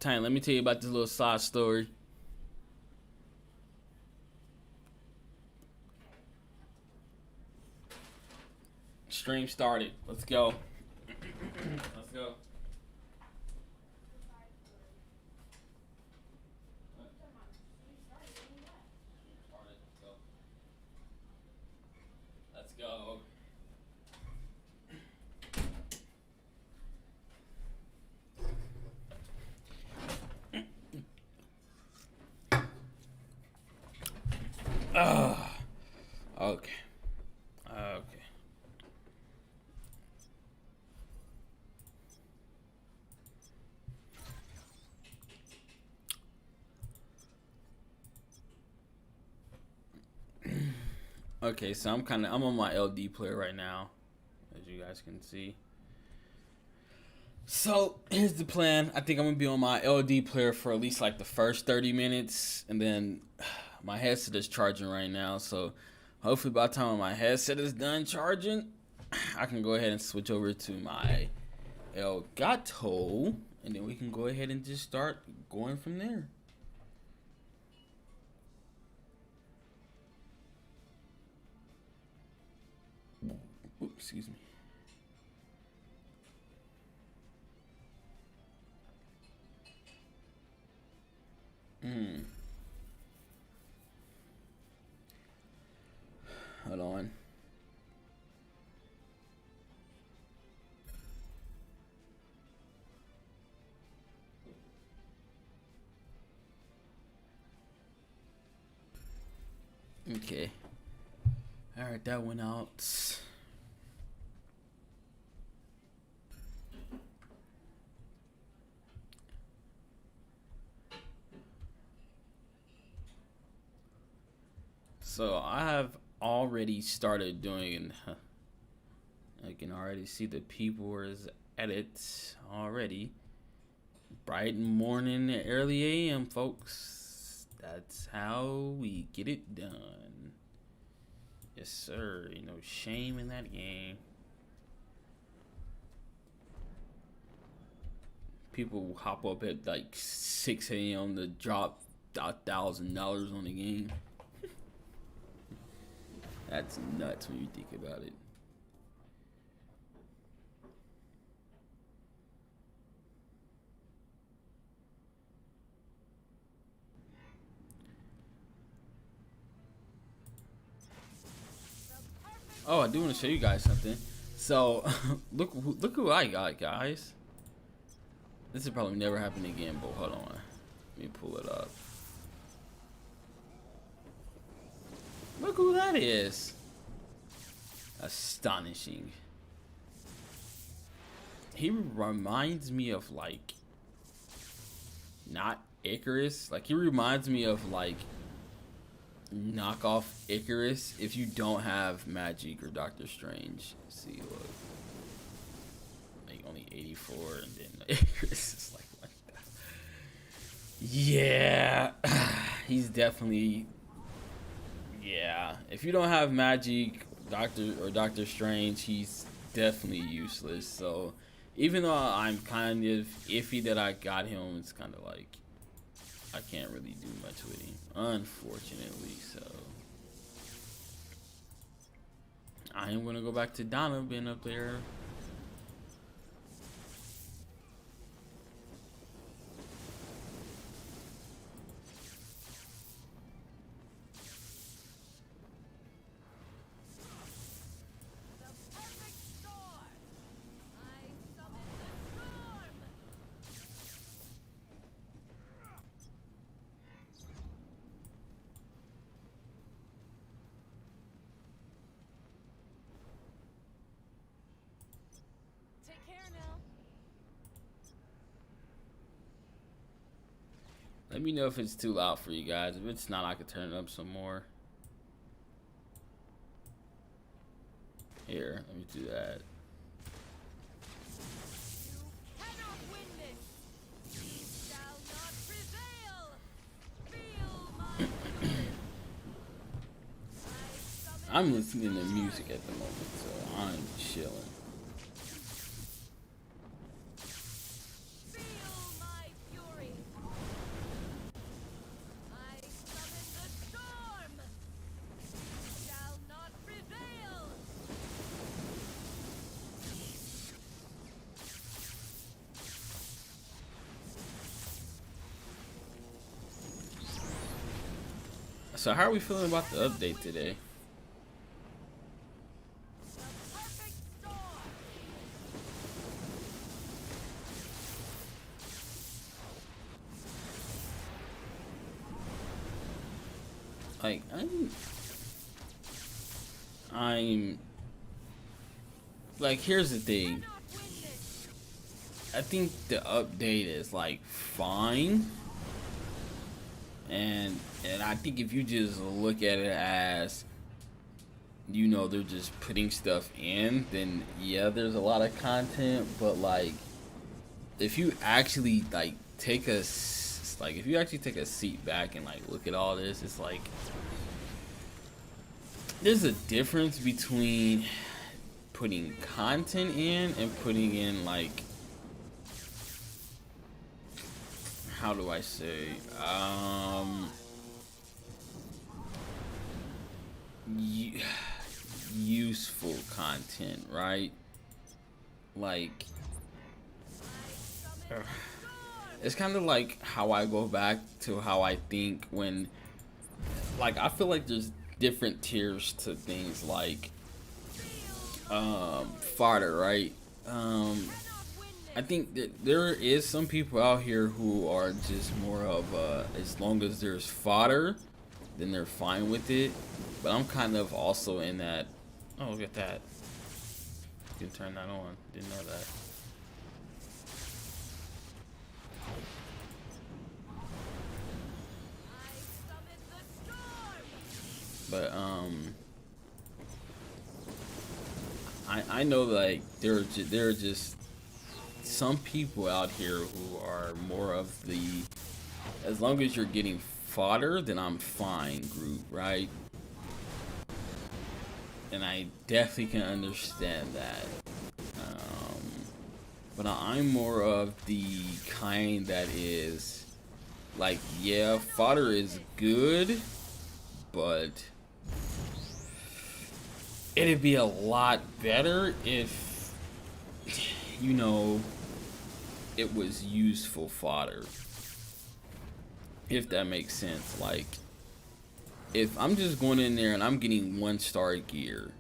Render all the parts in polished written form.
Tiny, let me tell you about this little side story. Stream started. Let's go. Let's go. Let's go. Okay. Okay. Okay, so I'm on my LD player right now, as you guys can see. So here's the plan. I think I'm gonna be on my LD player for at least like the first 30 minutes, and then my headset is charging right now. So hopefully by the time my headset is done charging, I can go ahead and switch over to my Elgato, and then we can go ahead and just start going from there. Oops, excuse me. Hold on. Okay. All right, that went out. So I have already started doing. I can already see the people is at it already. Bright morning, early AM, folks. That's how we get it done. Yes, sir. No shame in that game. People hop up at like 6 a.m. to drop $1,000 on the game. That's nuts when you think about it. Oh, I do want to show you guys something. So, look who I got, guys. This will probably never happen again, but hold on. Let me pull it up. Look who that is. Astonishing. He reminds me of like, not Icarus. Like he reminds me of like knockoff Icarus if you don't have Magic or Doctor Strange. Let's see, look. Like only 84 and then Icarus is like that. Yeah. He's definitely, yeah. If you don't have Magic, Doctor Strange, he's definitely useless. So even though I'm kind of iffy that I got him, it's kind of like I can't really do much with him, unfortunately. So I am gonna go back to Donna being up there. Let me know if it's too loud for you guys. If it's not, I could turn it up some more. Here, let me do that. I'm listening to music at the moment, so I'm chilling. Feel my fury. So how are we feeling about the update today? Like I'm like, here's the thing. I think the update is like fine, and I think if you just look at it as, you know, they're just putting stuff in, then yeah, there's a lot of content. But like, if you actually like if you actually take a seat back and like look at all this, it's like there's a difference between putting content in and putting in, like, how do I say, useful content, right? Like, it's kind of like how I go back to how I think when, like, I feel like there's different tiers to things like fodder, right? I think that there is some people out here who are just more of as long as there's fodder, then they're fine with it. But I'm kind of also in that. Oh, look at that! You can turn that on. Didn't know that. But I know, like, there are just some people out here who are more of the, as long as you're getting fodder, then I'm fine group, right? And I definitely can understand that. But I'm more of the kind that is like, yeah, fodder is good, but it'd be a lot better if, you know, it was useful fodder. If that makes sense. Like, if I'm just going in there and I'm getting 1-star gear,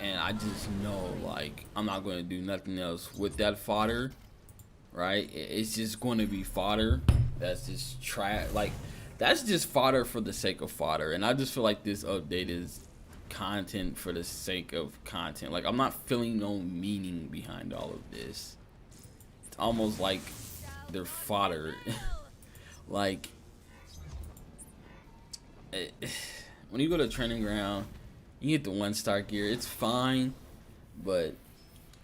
and I just know, like, I'm not going to do nothing else with that fodder, right? It's just going to be fodder. That's just like, that's just fodder for the sake of fodder. And I just feel like this update is content for the sake of content. Like, I'm not feeling no meaning behind all of this. It's almost like they're fodder. Like, when you go to training ground, you get the 1-star gear, it's fine, but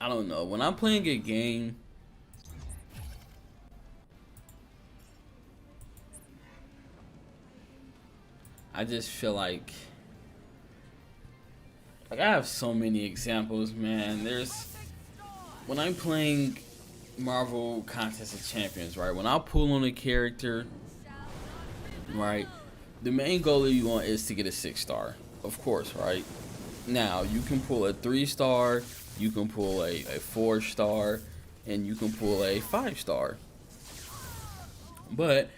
I don't know. When I'm playing a game, I just feel like I have so many examples, man. When I'm playing Marvel Contest of Champions, right? When I pull on a character, right? The main goal that you want is to get a 6-star. Of course, right? Now, you can pull a 3-star, you can pull a 4-star, and you can pull a 5-star. But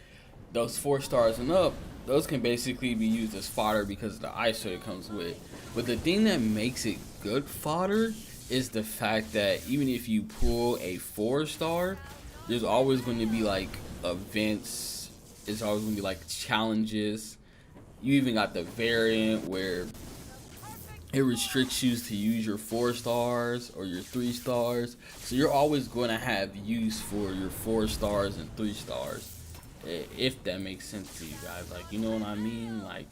those 4 stars and up, those can basically be used as fodder because of the ISO it comes with. But the thing that makes it good fodder is the fact that even if you pull a 4-star, there's always going to be like events. It's always going to be like challenges. You even got the variant where it restricts you to use your 4 stars or your 3 stars. So you're always going to have use for your 4 stars and 3 stars. If that makes sense to you guys. Like, you know what I mean? Like,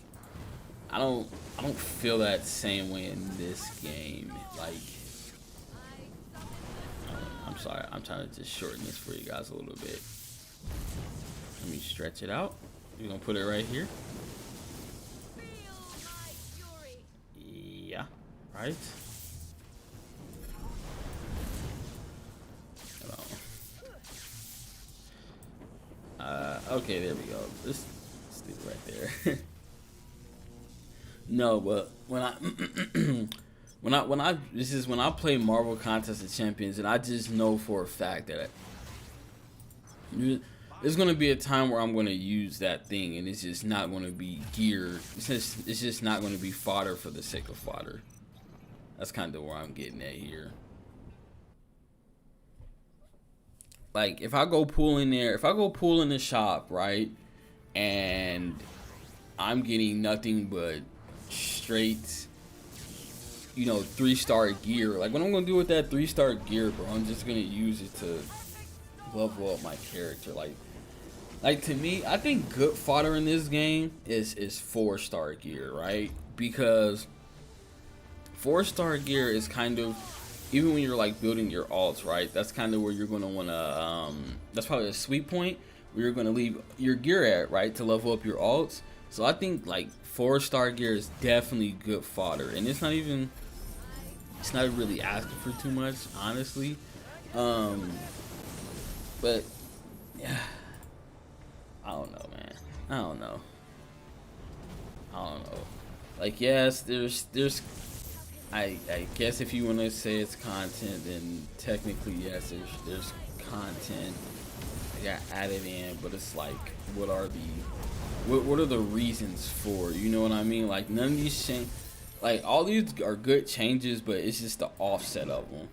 I don't feel that same way in this game. Like, I'm sorry. I'm trying to just shorten this for you guys a little bit. Let me stretch it out. We're going to put it right here. Yeah, right? Okay, there we go. Let's do it right there. No, but when I play Marvel Contest of Champions, and I just know for a fact that there's gonna be a time where I'm gonna use that thing, and it's just not gonna be gear. It's just not gonna be fodder for the sake of fodder. That's kind of where I'm getting at here. Like if I go pull in there, if I go pull in the shop, right, and I'm getting nothing but straight, you know, 3-star gear. Like what I'm gonna do with that 3-star gear, bro, I'm just gonna use it to level up my character. Like to me, I think good fodder in this game is 4-star gear, right? Because 4-star gear is kind of, even when you're like building your alts, right? That's kind of where you're gonna wanna that's probably a sweet point where you're gonna leave your gear at, right, to level up your alts. So I think like 4-star gear is definitely good fodder, and it's not really asking for too much, honestly. But yeah, I don't know, man. I don't know. Like yes, there's I guess if you want to say it's content, then technically yes, there's content that got added in, but it's like what are the reasons for, you know what I mean? Like none of these like all these are good changes, but it's just the offset of them.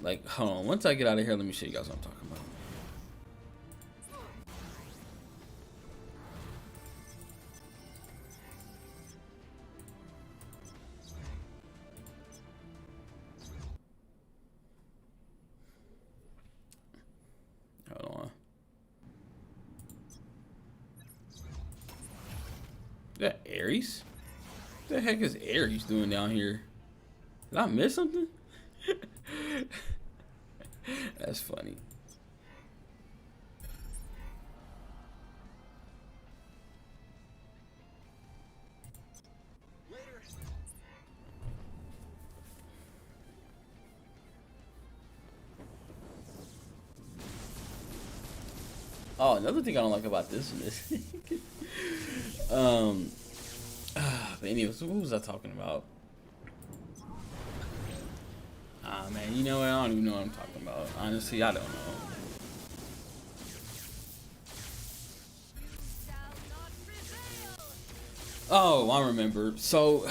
Like hold on, once I get out of here, let me show you guys what I'm talking about. Hold on. Is that Ares? What the heck is Ares doing down here? Did I miss something? That's funny. Oh, another thing I don't like about this one is but anyways, what was I talking about? Ah man, you know what? I don't even know what I'm talking about. Honestly, I don't know. Oh, I remember. So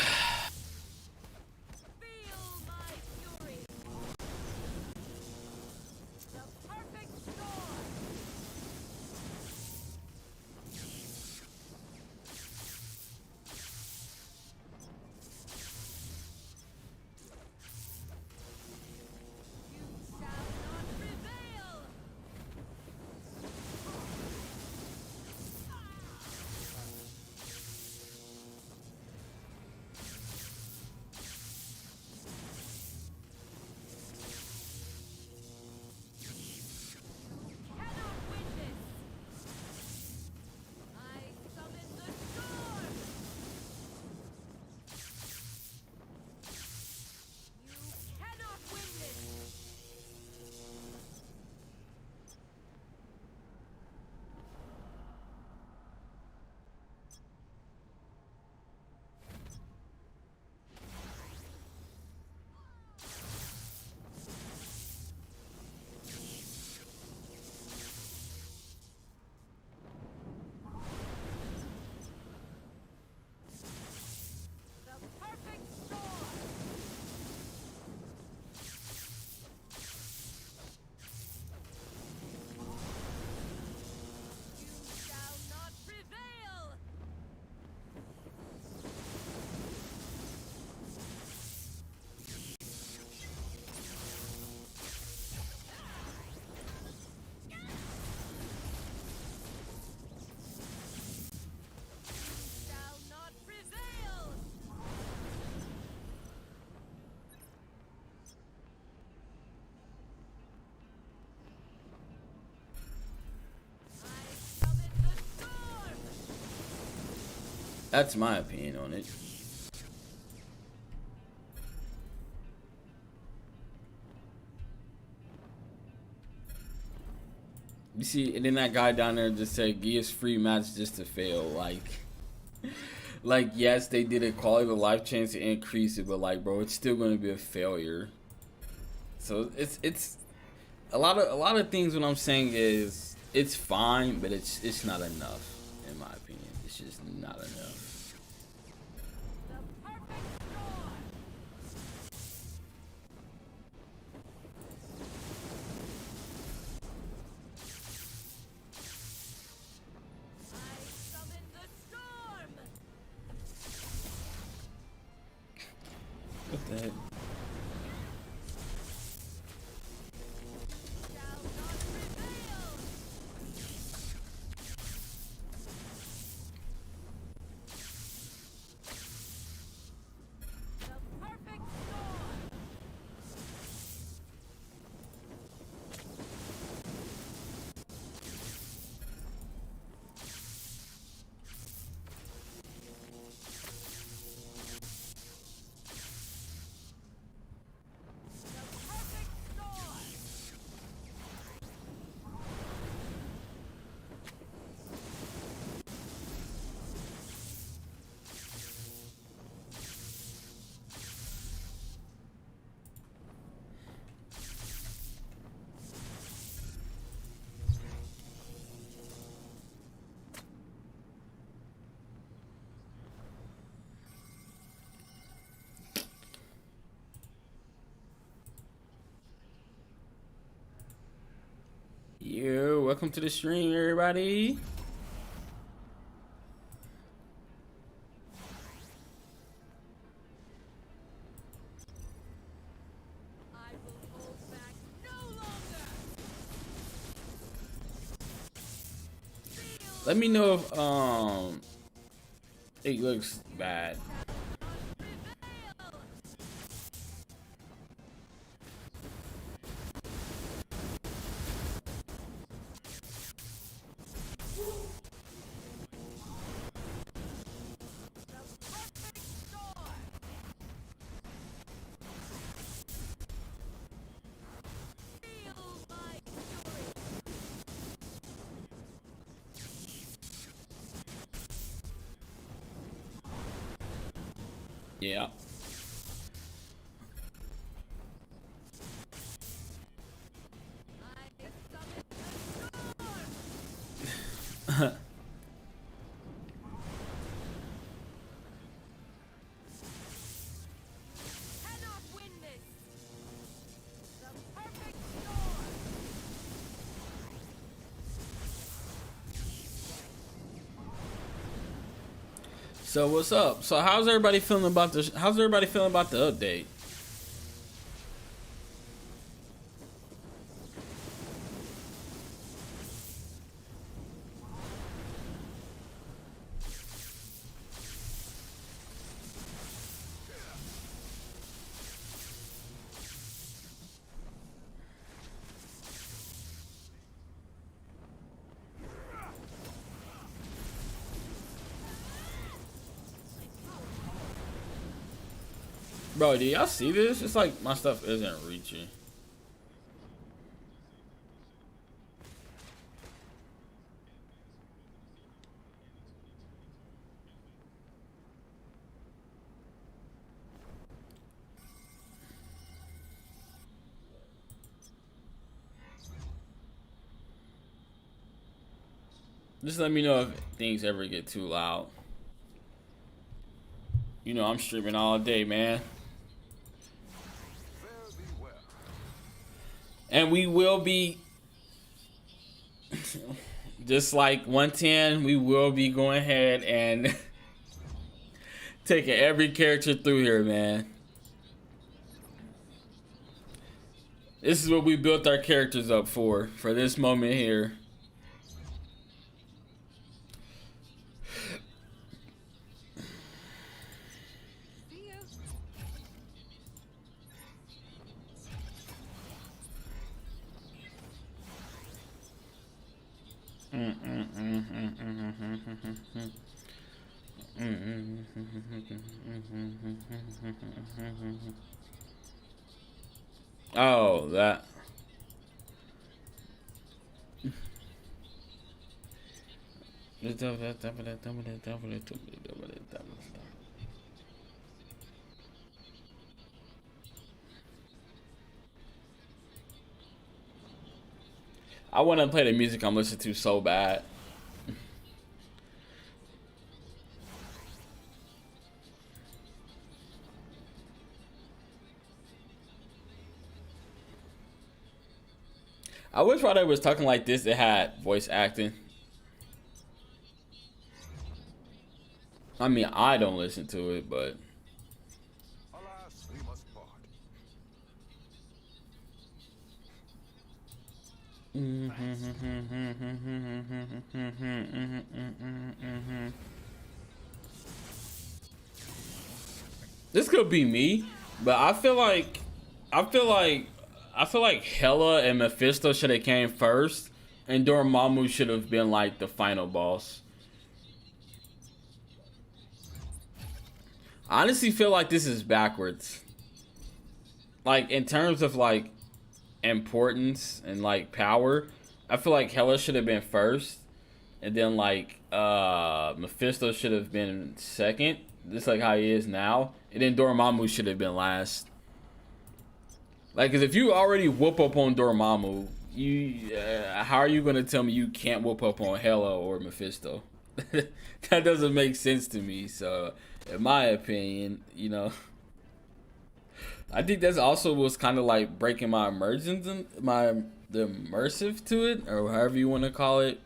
that's my opinion on it. You see, and then that guy down there just said, "Give us free match just to fail." Like yes, they did a quality of life change to increase it, but like, bro, it's still going to be a failure. So it's a lot of things. What I'm saying is, It's fine, but it's not enough, in my opinion. It's just not enough. What the heck? Yo, welcome to the stream, everybody. Let me know if it looks bad. Yeah. So what's up? So how's everybody feeling about the update? Bro, do y'all see this? It's like my stuff isn't reaching. Just let me know if things ever get too loud. You know I'm streaming all day, man. And we will be, just like 110, we will be going ahead and taking every character through here, man. This is what we built our characters up for this moment here. Oh, that. I want to play the music I'm listening to so bad. I wish while they was talking like this, they had voice acting. I mean, I don't listen to it, but Alas, we must part. this could be me, but I feel like Hela and Mephisto should have came first, and Dormammu should have been like the final boss. I honestly feel like this is backwards. Like in terms of like importance and like power, I feel like Hela should have been first, and then like Mephisto should have been second, just like how he is now, and then Dormammu should have been last. Like, cause if you already whoop up on Dormammu, you how are you gonna tell me you can't whoop up on Hela or Mephisto? That doesn't make sense to me. So, in my opinion, you know, I think that's also was kind of like breaking my immersions and the immersive to it, or however you want to call it.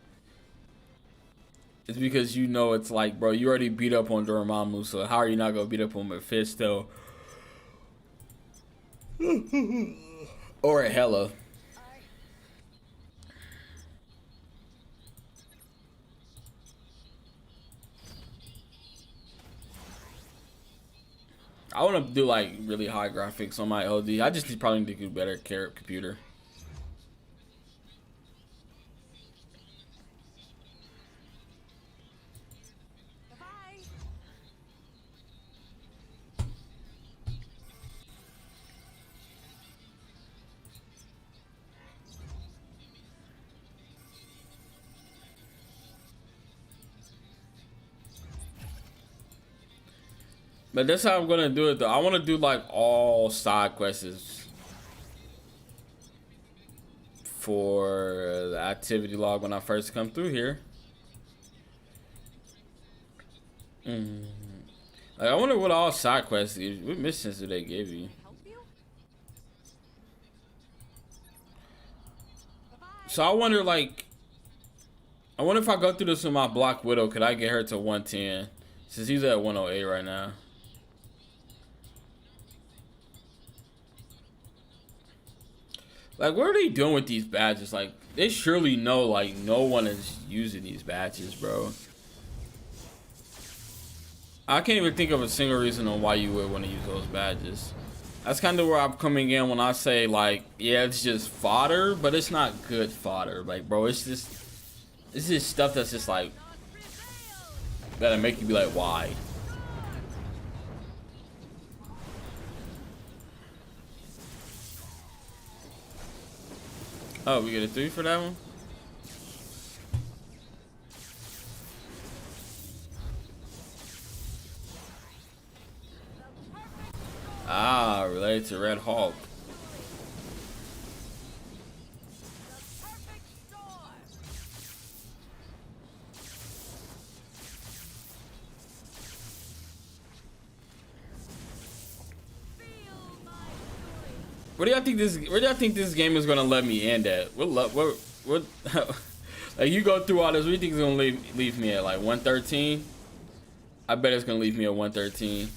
It's because you know it's like, bro, you already beat up on Dormammu, so how are you not gonna beat up on Mephisto or Hela? I want to do like really high graphics on my LD. I just probably need to do better computer. But that's how I'm gonna do it though. I want to do like all side quests for the activity log when I first come through here. Like, I wonder what all side quests give you. What missions do they give you? So I wonder like, I wonder if I go through this with my Black Widow, could I get her to 110? Since he's at 108 right now. Like, what are they doing with these badges? Like, they surely know, like, no one is using these badges, bro. I can't even think of a single reason on why you would want to use those badges. That's kind of where I'm coming in when I say, like, yeah, it's just fodder, but it's not good fodder. Like, bro, it's just stuff that's just, like, that'll make you be like, why? Oh, we get a 3 for that one? Ah, related to Red Hulk. Where do y'all think this game is gonna let me end at? What like, you go through all this, what do you think it's gonna leave me at? Like 113? I bet it's gonna leave me at 113.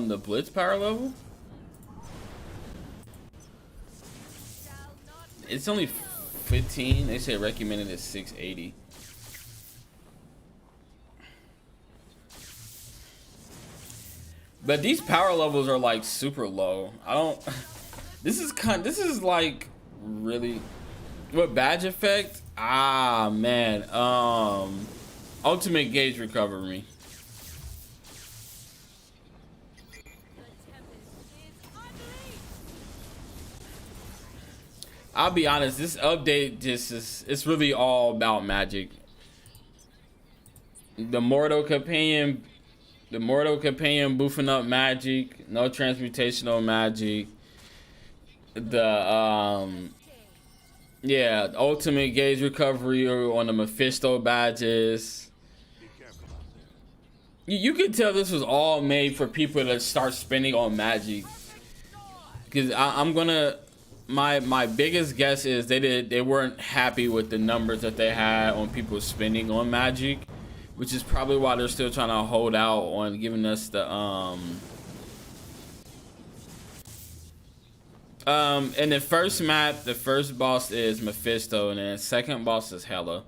The Blitz power level? It's only 15. They say recommended is 680. But these power levels are like super low. I don't. This is like really. What badge effect? Ah man. Ultimate gauge recovery. I'll be honest. This update just it's really all about magic. The Mortal Companion boofing up magic, no transmutational magic. the yeah, ultimate gauge recovery on the Mephisto badges. You can tell this was all made for people to start spending on magic. Because I'm gonna, my biggest guess is they weren't happy with the numbers that they had on people spending on magic, which is probably why they're still trying to hold out on giving us the in the first map, the first boss is Mephisto, and then the second boss is Hela.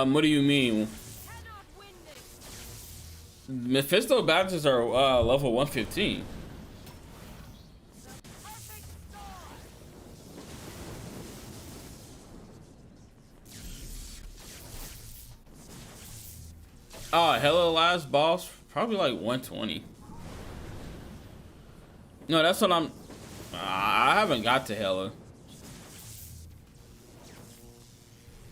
What do you mean? Mephisto badges are level 115. Oh, Hela last boss probably like 120. No, that's what I haven't got to Hela.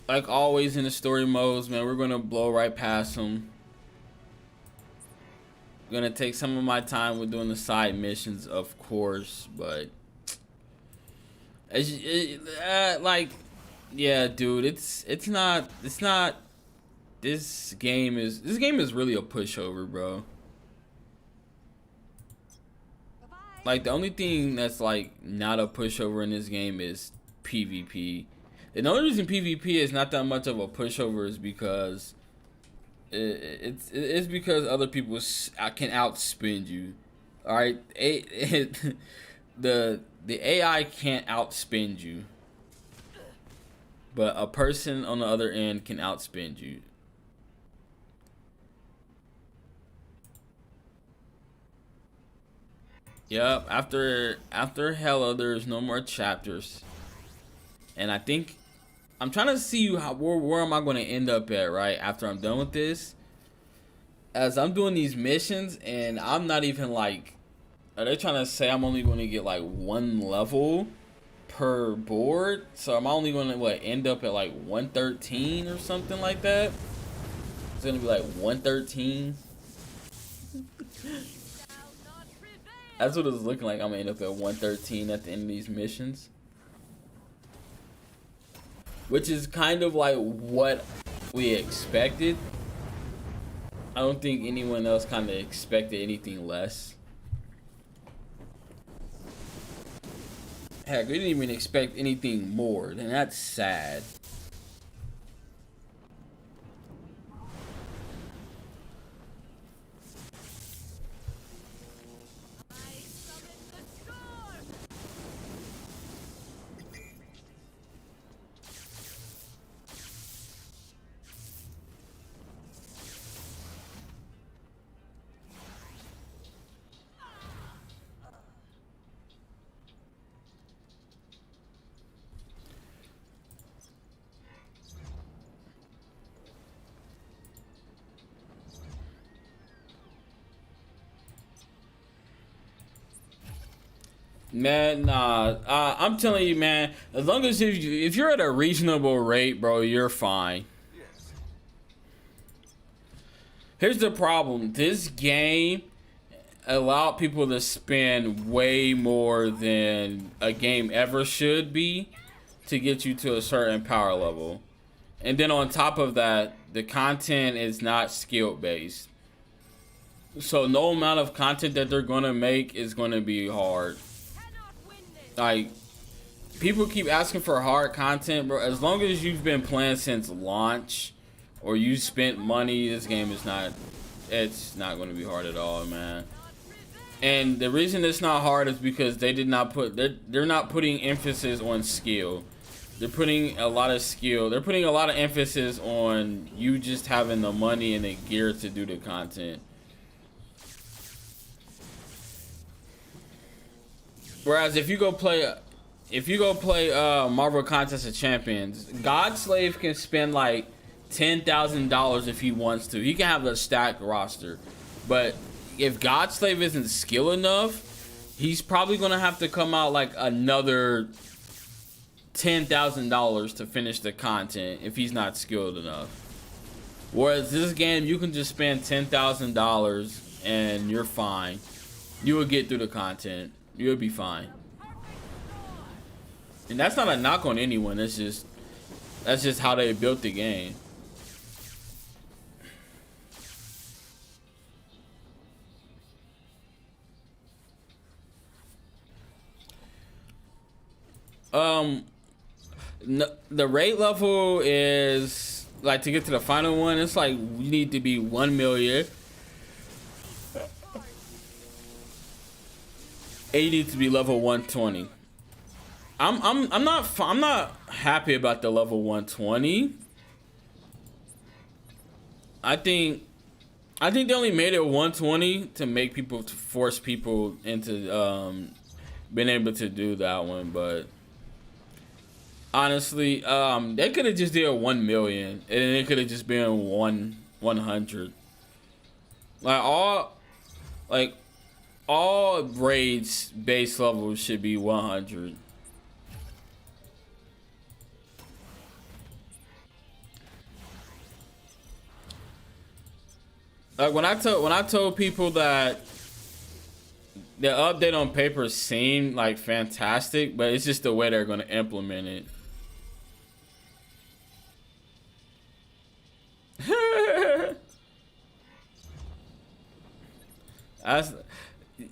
Like always in the story modes, man, we're gonna blow right past them. Gonna take some of my time with doing the side missions, of course, but like, yeah, dude, it's not. This game is really a pushover, bro. Like the only thing that's like not a pushover in this game is PvP. And the only reason PvP is not that much of a pushover is because it's because other people can outspend you. All right, the AI can't outspend you, but a person on the other end can outspend you. Yep. After Hela, there's no more chapters, and I think I'm trying to see where am I going to end up at right after I'm done with this. As I'm doing these missions, and I'm not even like, are they trying to say I'm only going to get like one level per board? So I'm only going to end up at like 113 or something like that. It's going to be like 113. That's what it's looking like. I'm going to end up at 113 at the end of these missions. Which is kind of like what we expected. I don't think anyone else kind of expected anything less. Heck, we didn't even expect anything more, and that's sad. Man, nah. I'm telling you, man. As long as if you're at a reasonable rate, bro, you're fine. Yes. Here's the problem. This game allowed people to spend way more than a game ever should be to get you to a certain power level. And then on top of that, the content is not skill based. So no amount of content that they're gonna make is gonna be hard. Like, people keep asking for hard content, bro. As long as you've been playing since launch or you spent money, this game is not, it's not going to be hard at all, man. And the reason it's not hard is because they did not put they're not putting emphasis on skill. They're putting a lot of skill. They're putting a lot of emphasis on you just having the money and the gear to do the content. Whereas if you go play Marvel Contest of Champions, Godslave can spend like $10,000 if he wants to. He can have a stacked roster, but if Godslave isn't skilled enough, he's probably gonna have to come out like another $10,000 to finish the content if he's not skilled enough. Whereas this game, you can just spend $10,000 and you're fine. You will get through the content. You'll be fine. And that's not a knock on anyone. That's just how they built the game. The rate level is like to get to the final one. It's like you need to be 1 million. And you need to be level 120. I'm not happy about the level 120. I think they only made it 120 to make people, to force people into being able to do that one, but honestly, they could have just did 1 million and then it could have just been 100. All raids base levels should be 100. Like when I told people that the update on paper seemed like fantastic, but it's just the way they're going to implement it.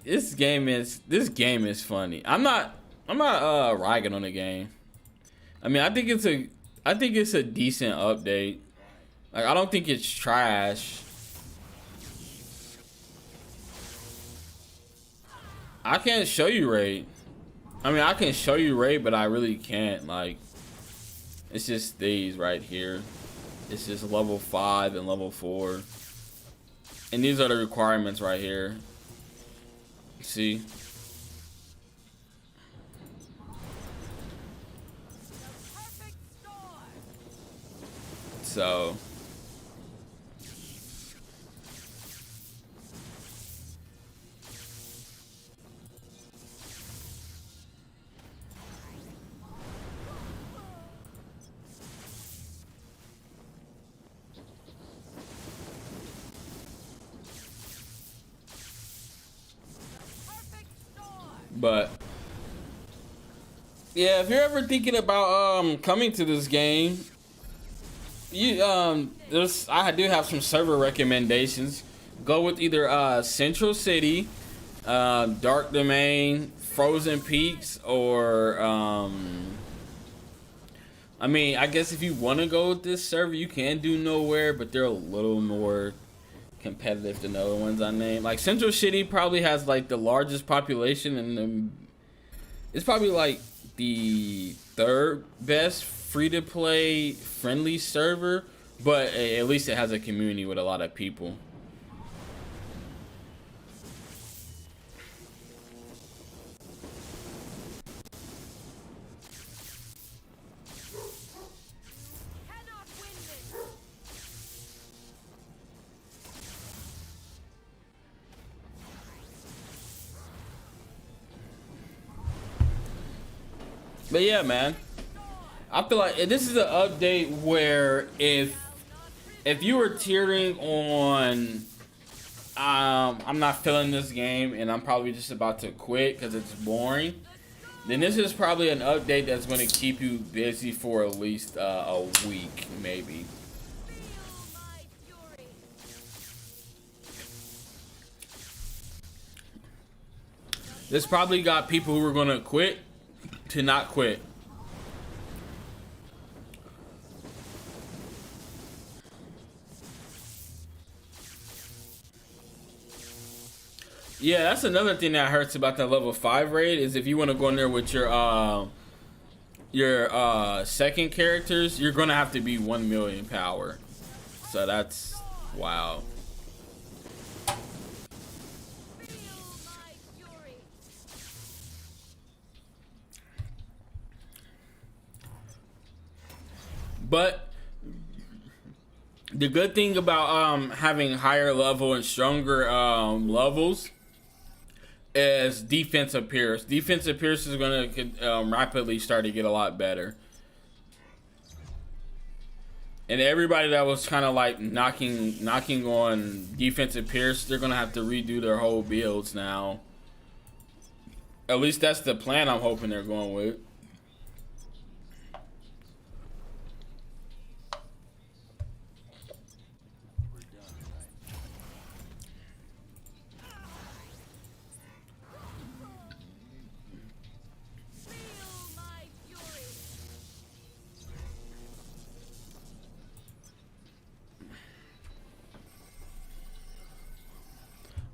This game is funny. I'm not ragging on the game. I mean, I think it's a decent update. Like, I don't think it's trash. I can't show you raid. I mean, I can show you raid, but I really can't. Like, it's just these right here. It's just level 5 and level 4. And these are the requirements right here. See? So but yeah, if you're ever thinking about coming to this game, you I do have some server recommendations. Go with either Central City, Dark Domain, Frozen Peaks, or I mean, I guess if you want to go with this server, you can do Nowhere, but they're a little more competitive than the other ones I named. Like Central City probably has like the largest population, and it's probably like the 3rd best free-to-play friendly server, but at least it has a community with a lot of people. But yeah, man, I feel like this is an update where if you were teetering on I'm not feeling this game and I'm probably just about to quit because it's boring, then this is probably an update that's going to keep you busy for at least a week, maybe. This probably got people who are going to quit to not quit. Yeah, that's another thing that hurts about that level 5 raid is if you want to go in there with your second characters, you're gonna have to be 1 million power. So that's wow. But the good thing about having higher level and stronger levels is defense appears. Defense appears is gonna rapidly start to get a lot better. And everybody that was kind of like knocking on defensive Pierce, they're gonna have to redo their whole builds now. At least that's the plan I'm hoping they're going with.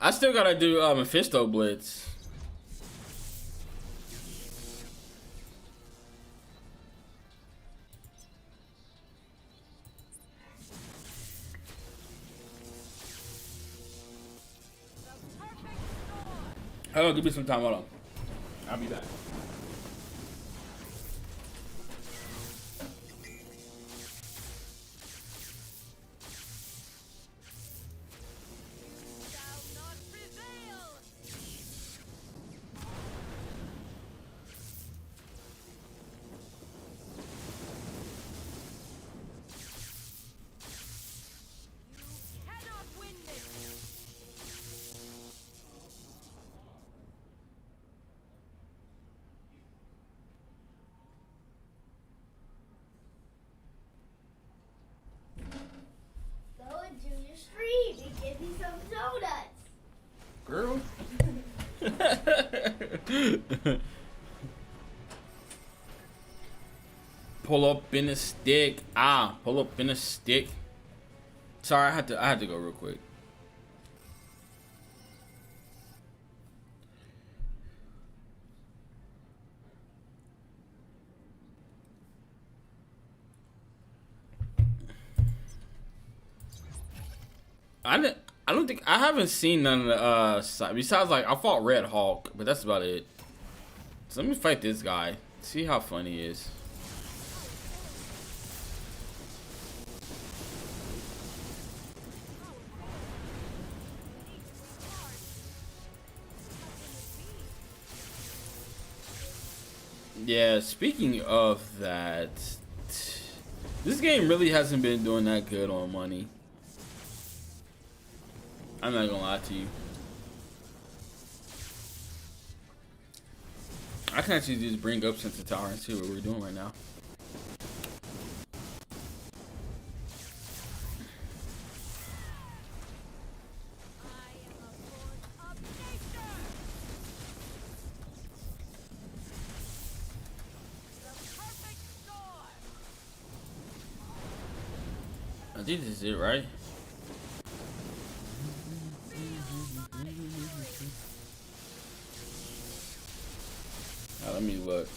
I still gotta do Mephisto Blitz. Hold on, give me some time. Hold on. I'll be back. Girl. Pull up in a stick. Pull up in a stick. Sorry, I had to go real quick. I don't think I haven't seen none of the besides like I fought Red Hulk, but that's about it. So let me fight this guy. See how fun he is. Yeah, speaking of that, this game really hasn't been doing that good on money. I'm not gonna lie to you. I can actually just bring up Sensor Tower and see what we're doing right now. I think this is it, right? Let me look.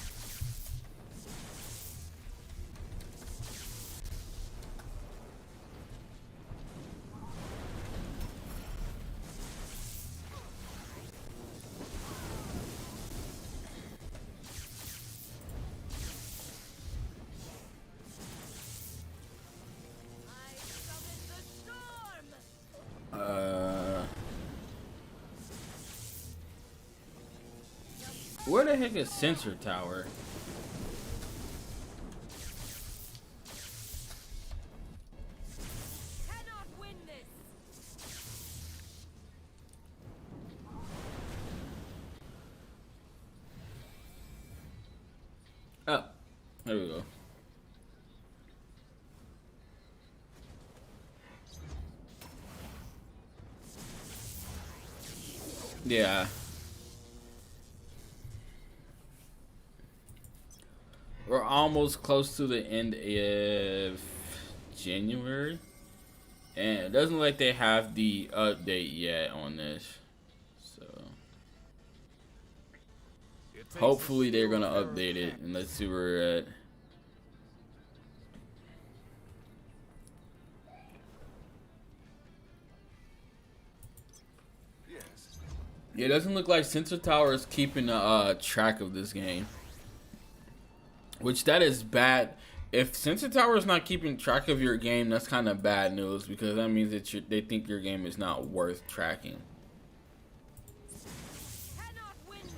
Where the heck is Sensor Tower? Cannot win this. Oh, there we go. Yeah. We're almost close to the end of January. And it doesn't look like they have the update yet on this. So Hopefully they're gonna update it, and let's see where we're at. Yes. Yeah, it doesn't look like Sensor Tower is keeping track of this game, which that is bad. If Sensor Tower is not keeping track of your game, that's kind of bad news, because that means that they think your game is not worth tracking. Cannot win this.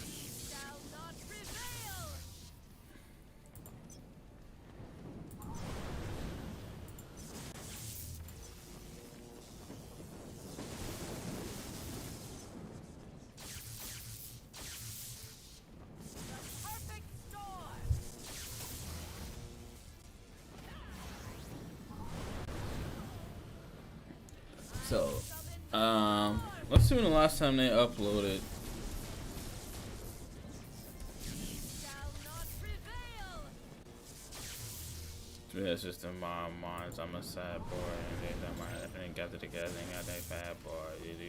Ye shall not prevail. The perfect storm. So, let's see when the last time they uploaded. Ye shall not prevail. Yeah, it's just in my minds. I'm a sad boy, and I ain't got the guys, ain't got that fat boy. I'm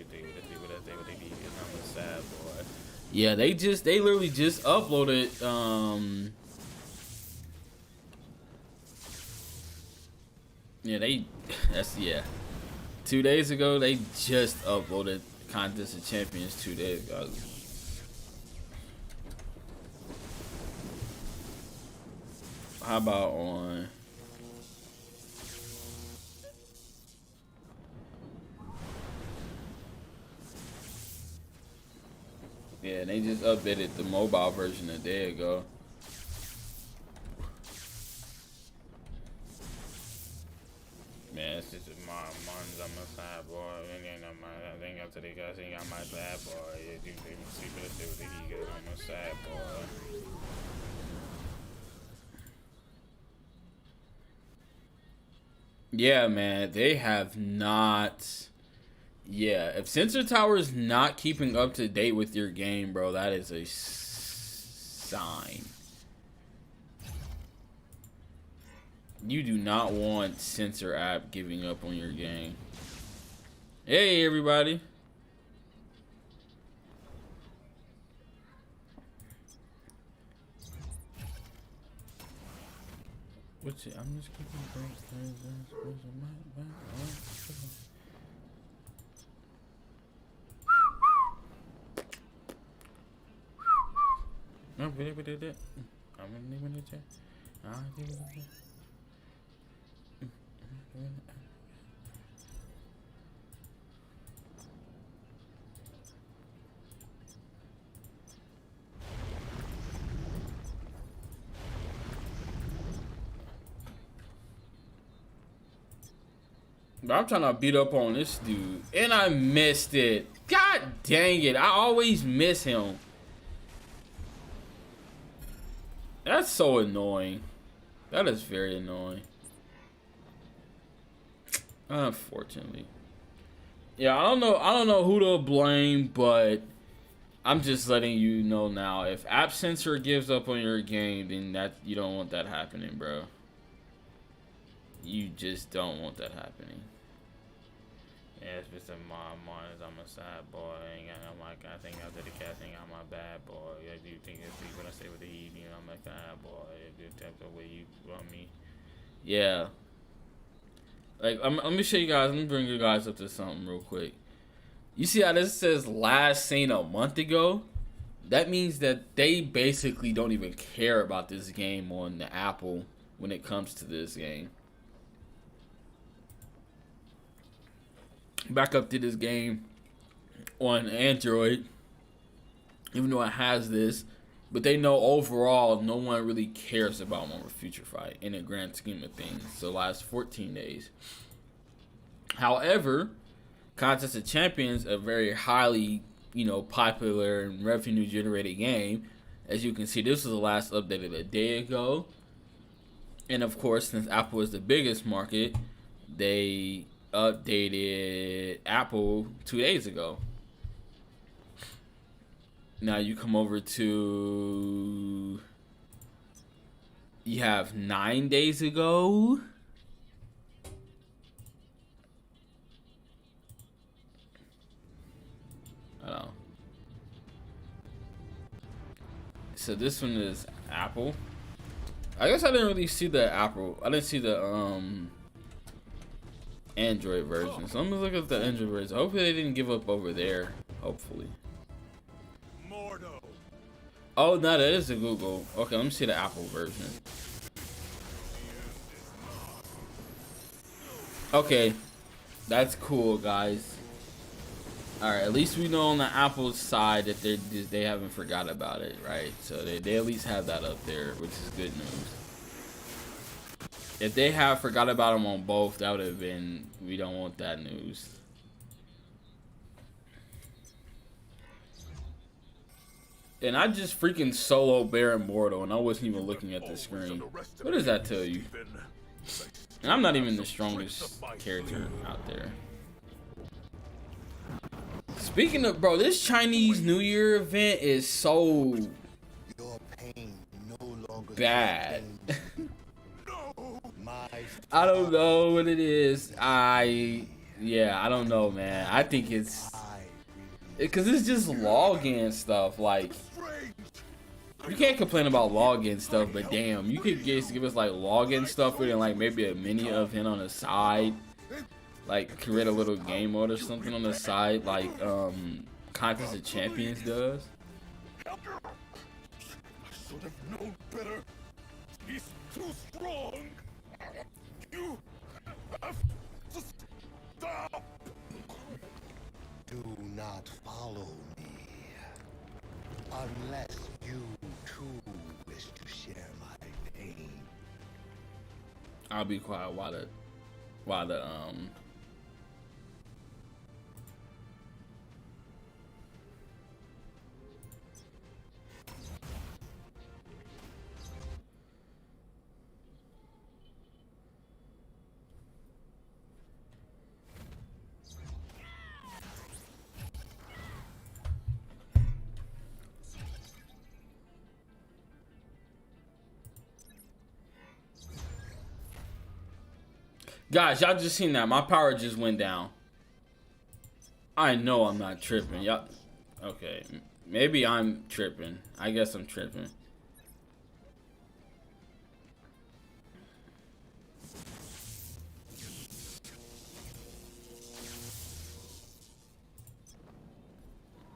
a sad boy. Yeah, they literally just uploaded. Yeah, 2 days ago they just uploaded Contest of Champions 2 days ago. How about on? Yeah, they just updated the mobile version a day ago. Man, it's just my minds. I'm a sad boy. I think after they got saying I'm my sad boy. I'm a sad boy. Yeah, man, they have not. Yeah, if Sensor Tower is not keeping up to date with your game, bro, that is a sign. You do not want Sensor app giving up on your game. Hey, everybody. What's it? I'm just keeping no, we did it. I'm gonna leave it there. But I'm trying to beat up on this dude, and I missed it. God dang it! I always miss him. That's so annoying. That is very annoying. Unfortunately. Yeah, I don't know who to blame, but I'm just letting you know now. If App Sensor gives up on your game, then that you don't want that happening, bro. You just don't want that happening. Yeah, it's just in my mind. I'm a sad boy. I'm like, I think after the casting, I'm a bad boy. I do think it's when I say with the evening, I'm a bad boy. It's just the way you run me. Yeah. Like, let me show you guys. Let me bring you guys up to something real quick. You see how this says last seen a month ago? That means that they basically don't even care about this game on the Apple when it comes to this game. Back up to this game on Android, even though it has this, but they know overall no one really cares about Marvel Future Fight in the grand scheme of things. So last 14 days. However, Contest of Champions, a very highly, popular and revenue generating game. As you can see, this was the last updated a day ago. And of course, since Apple is the biggest market, they updated Apple 2 days ago. Now you come over to, you have 9 days ago. I don't know. So this one is Apple. I guess I didn't really see the Apple. I didn't see the Android version. So I'm gonna look at the Android version. Hopefully they didn't give up over there. Hopefully. Mordo. Oh no, that is the Google. Okay, let me see the Apple version. Okay, that's cool, guys. All right, at least we know on the Apple side that they haven't forgot about it, right? So they at least have that up there, which is good news. If they have forgot about them on both, that would have been, we don't want that news. And I just freaking solo Baron Mortal, and I wasn't even looking at the screen. What does that tell you? And I'm not even the strongest character out there. Speaking of, bro, this Chinese New Year event is so bad. I don't know what it is. Yeah, I don't know, man. I think it's because it's just login stuff. Like, you can't complain about login stuff, but damn, you could give us like login stuff with like maybe a mini event on the side. Like create a little game mode or something on the side, like Contest of Champions does. I should have known better. He's too strong. You have to stop. Do not follow me unless you too wish to share my pain. I'll be quiet while the guys, y'all just seen that. My power just went down. I know I'm not tripping. Y'all, okay. Maybe I'm tripping. I guess I'm tripping.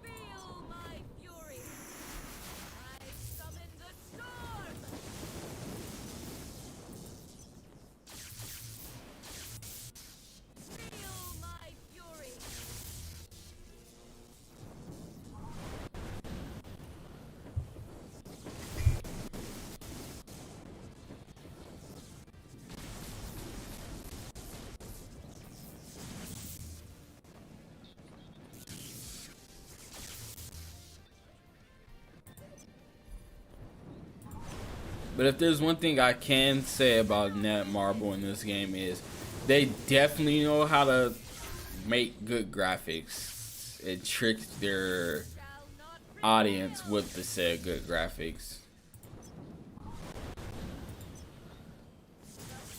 Feel my fury. I summon the storm. Feel my fury. But if there's one thing I can say about Netmarble in this game is they definitely know how to make good graphics and trick their Shall not audience with the said good graphics.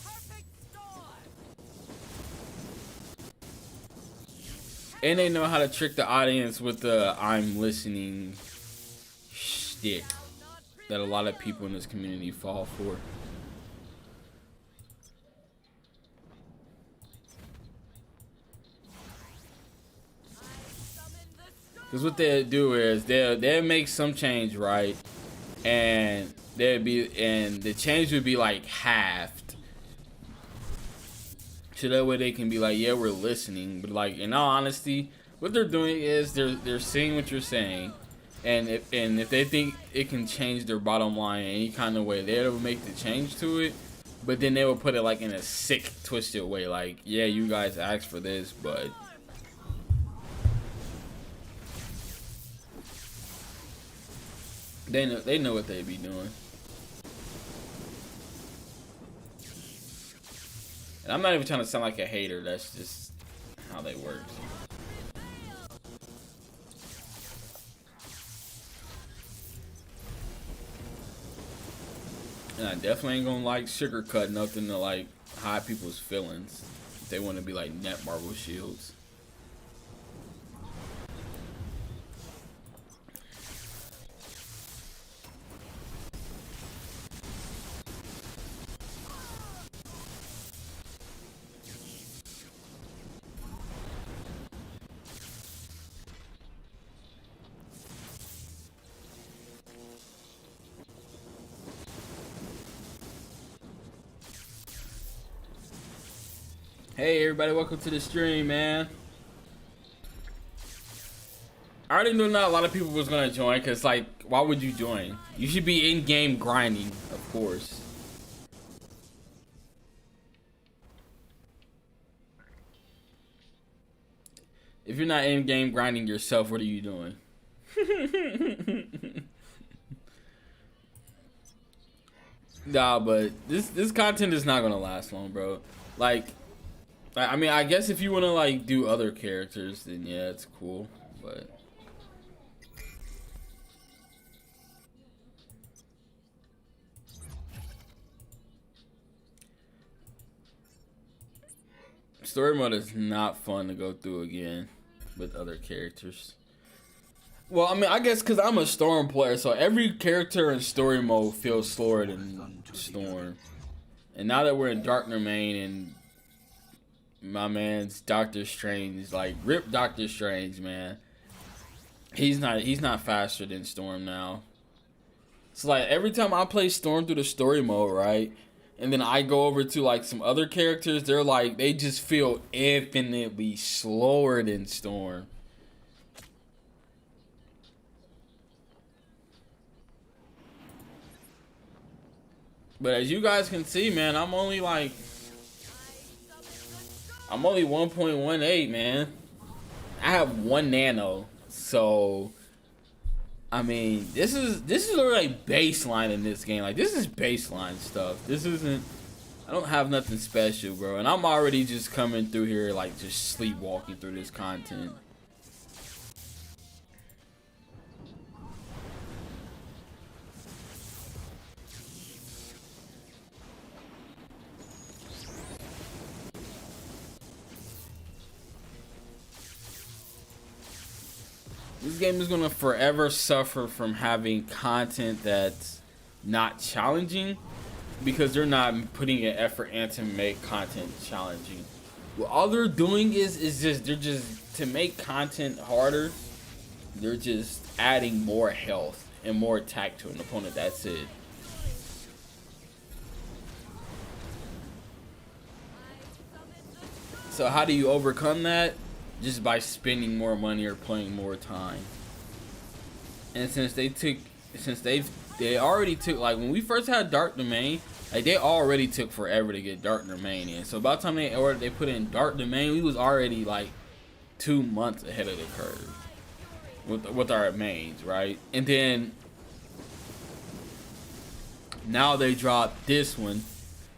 perfect storm. And they know how to trick the audience with the I'm listening shtick that a lot of people in this community fall for. Because what they'll do is they'll make some change, right? And the change would be like halved. So that way they can be like, yeah, we're listening. But like, in all honesty, what they're doing is they're seeing what you're saying. And if they think it can change their bottom line in any kind of way, they'll make the change to it. But then they will put it like in a sick, twisted way. Like, yeah, you guys asked for this, but they know what they be doing. And I'm not even trying to sound like a hater. That's just how they work. And I definitely ain't gonna like sugarcoat nothing to like hide people's feelings if they want to be like Netmarble shields. Hey everybody, welcome to the stream, man. I already knew not a lot of people was gonna join, cause like, why would you join? You should be in-game grinding, of course. If you're not in-game grinding yourself, what are you doing? Nah, but this content is not gonna last long, bro. Like, I mean, I guess if you wanna like do other characters, then yeah, it's cool. But story mode is not fun to go through again with other characters. Well, I mean, I guess because I'm a Storm player, so every character in story mode feels slower than Storm. And now that we're in Dark Domain and my man's Doctor Strange, like rip Doctor Strange, man. He's not faster than Storm now. So like every time I play Storm through the story mode, right? And then I go over to like some other characters, they're like they just feel infinitely slower than Storm. But as you guys can see, man, I'm only 1.18, man. I have 1 nano. So I mean, this is like baseline in this game. Like this is baseline stuff. This isn't I don't have nothing special, bro. And I'm already just coming through here like just sleepwalking through this content. This game is gonna forever suffer from having content that's not challenging because they're not putting an effort in to make content challenging. What all they're doing is they're just to make content harder. They're just adding more health and more attack to an opponent. That's it. So how do you overcome that? Just by spending more money or playing more time. And since they already took, like when we first had Dark Domain, like they already took forever to get Dark Domain in. So about the time they put in Dark Domain, we was already like 2 months ahead of the curve with our mains, right? And then now they dropped this one.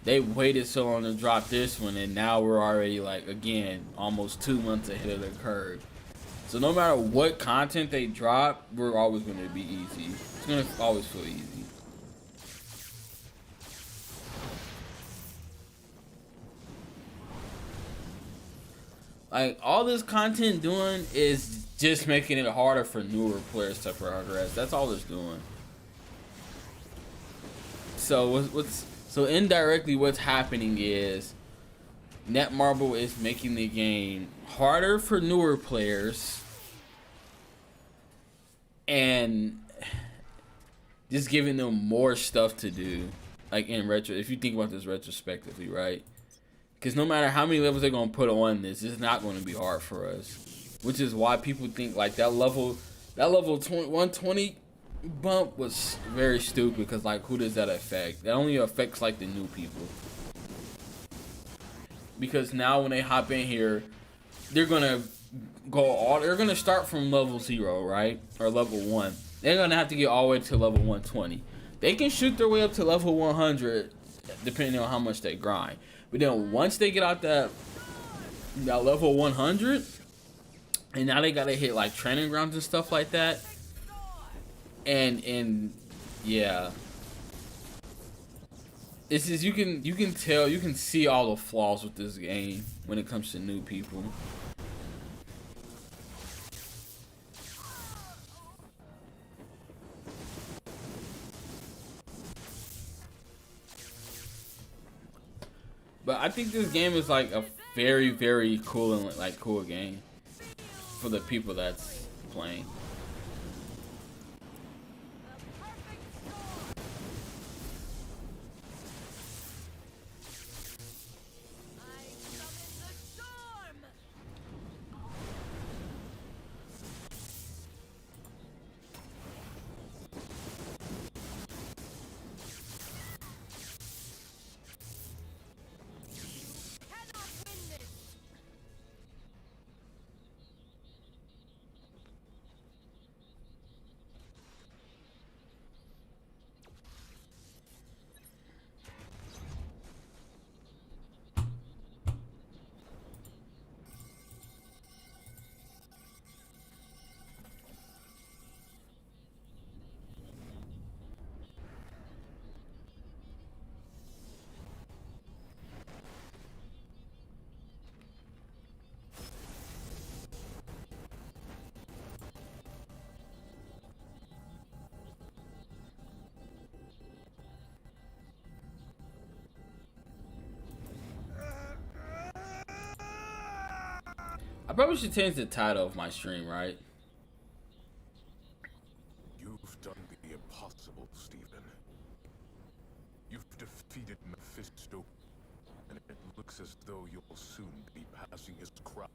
They waited so long to drop this one, and now we're already like again almost 2 months ahead of the curve. So no matter what content they drop, we're always going to be easy. It's going to always feel easy. Like all this content doing is just making it harder for newer players to progress. That's all it's doing. So so indirectly what's happening is Netmarble is making the game harder for newer players and just giving them more stuff to do. Like in retro, if you think about this retrospectively, right? Because no matter how many levels they're gonna put on this, it's not gonna be hard for us. Which is why people think like that level 120 bump was very stupid. Because like, who does that affect? That only affects like the new people. Because now when they hop in here, they're gonna they're gonna start from level 0, right? Or level 1. They're gonna have to get all the way to level 120. They can shoot their way up to level 100 depending on how much they grind. But then once they get out that level 100, and now they gotta hit like training grounds and stuff like that. And yeah. It's just you can tell, you can see all the flaws with this game when it comes to new people. But I think this game is like a very, very cool and like cool game for the people that's playing. I probably should change the title of my stream, right? You've done the impossible, Stephen. You've defeated Mephisto, and it looks as though you'll soon be passing his crown.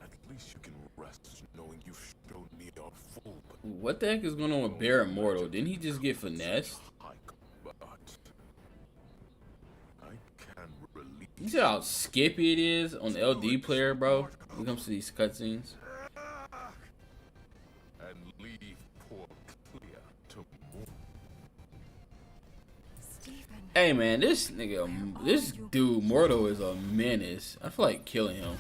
At least you can rest knowing you've shown me our full. What the heck is going on with Bear Immortal? Didn't he just get finessed? But I can release. You see how skippy it is on the LD player, bro? When it comes to these cutscenes. And leave poor Clea to mourn. Stephen. Hey man, this nigga, this dude Mortal is a menace. I feel like killing him.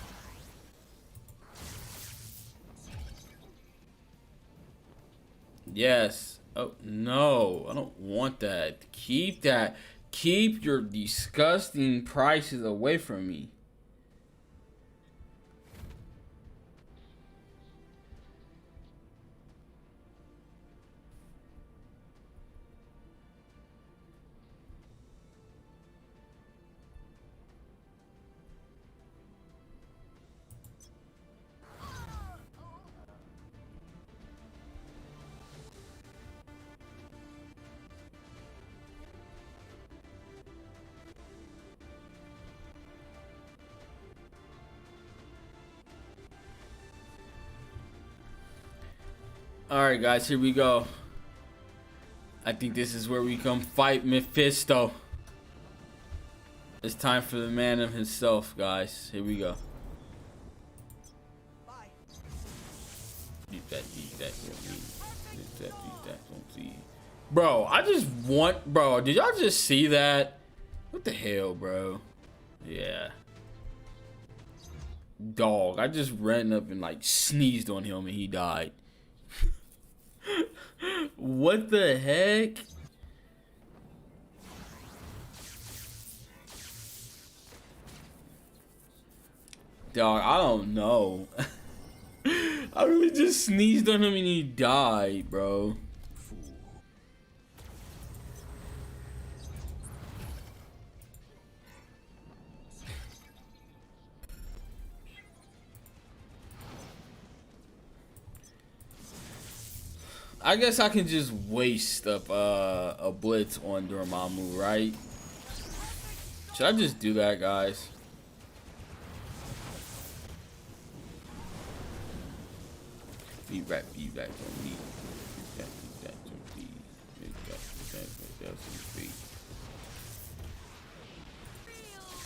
Yes. Oh no, I don't want that. Keep that. Keep your disgusting prices away from me. Alright guys, here we go. I think this is where we come fight Mephisto. It's time for the man of himself, guys. Here we go. Beat that, don't see. Beat that, don't see. Bro, I just want, bro, did y'all just see that? What the hell, bro? Yeah. Dog, I just ran up and like sneezed on him and he died. What the heck? Dog, I don't know. I really just sneezed on him and he died, bro. I guess I can just waste up a blitz on Dormammu, right? Should I just do that, guys? Feedback on me. Feedback on me. Feedback on me. Feel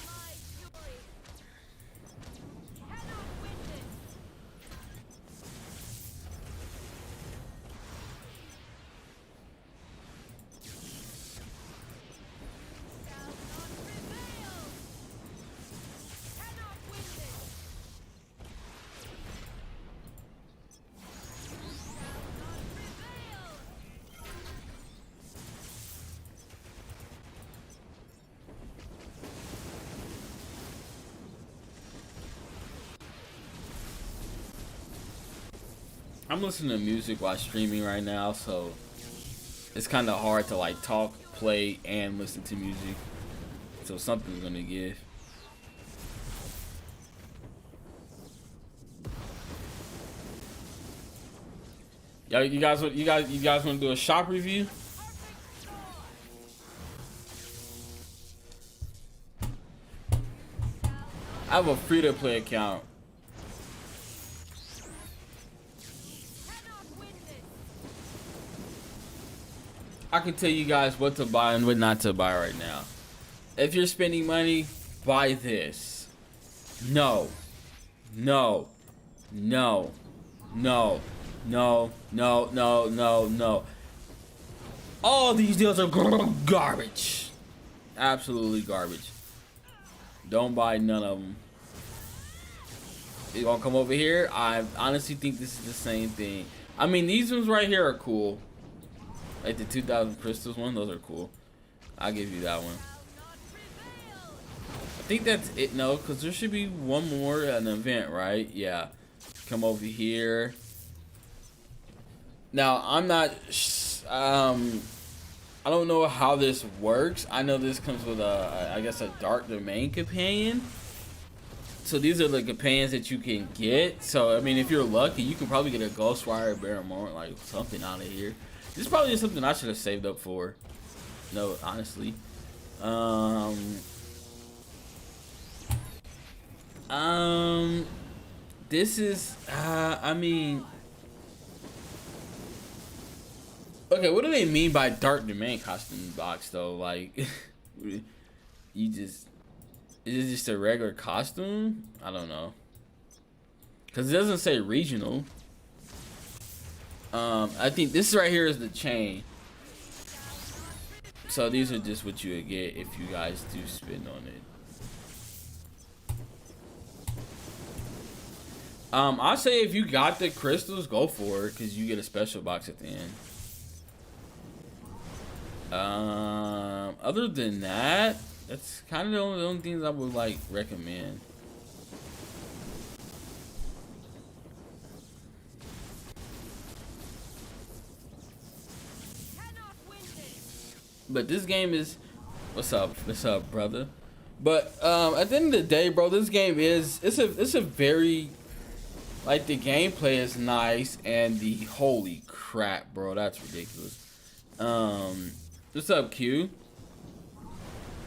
my fury. Cannot witness. Shall not prevail. Cannot witness. Shall not prevail. I'm listening to music while streaming right now, so it's kind of hard to like talk, play, and listen to music. So something's gonna give. Yo, you guys want to do a shop review? I have a free-to-play account. Cannot witness. I can tell you guys what to buy and what not to buy right now. If you're spending money, buy this. No. No. No. No. No. No. No. No. No. All these deals are garbage. Absolutely garbage. Don't buy none of them. You gonna come over here? I honestly think this is the same thing. I mean, these ones right here are cool. Like the 2,000 crystals one, those are cool. I'll give you that one. I think that's it. No, because there should be one more, an event, right? Yeah. Come over here. Now, I'm not... I don't know how this works. I know this comes with a, I guess, a dark domain companion. So these are the companions that you can get. So I mean, if you're lucky, you can probably get a Ghostwire, Barrymore, like something out of here. This is probably just something I should have saved up for. No, honestly. This is, I mean, okay, what do they mean by Dark Domain costume box though? Like, you just, is it just a regular costume? I don't know. Cause it doesn't say regional. I think this right here is the chain. So these are just what you would get if you guys do spin on it. I'll say if you got the crystals, go for it, because you get a special box at the end. Other than that, that's kind of the only things I would like recommend. But this game is, what's up, brother? But at the end of the day, bro, this game is it's a very, like, the gameplay is nice, and the holy crap, bro, that's ridiculous. What's up, Q?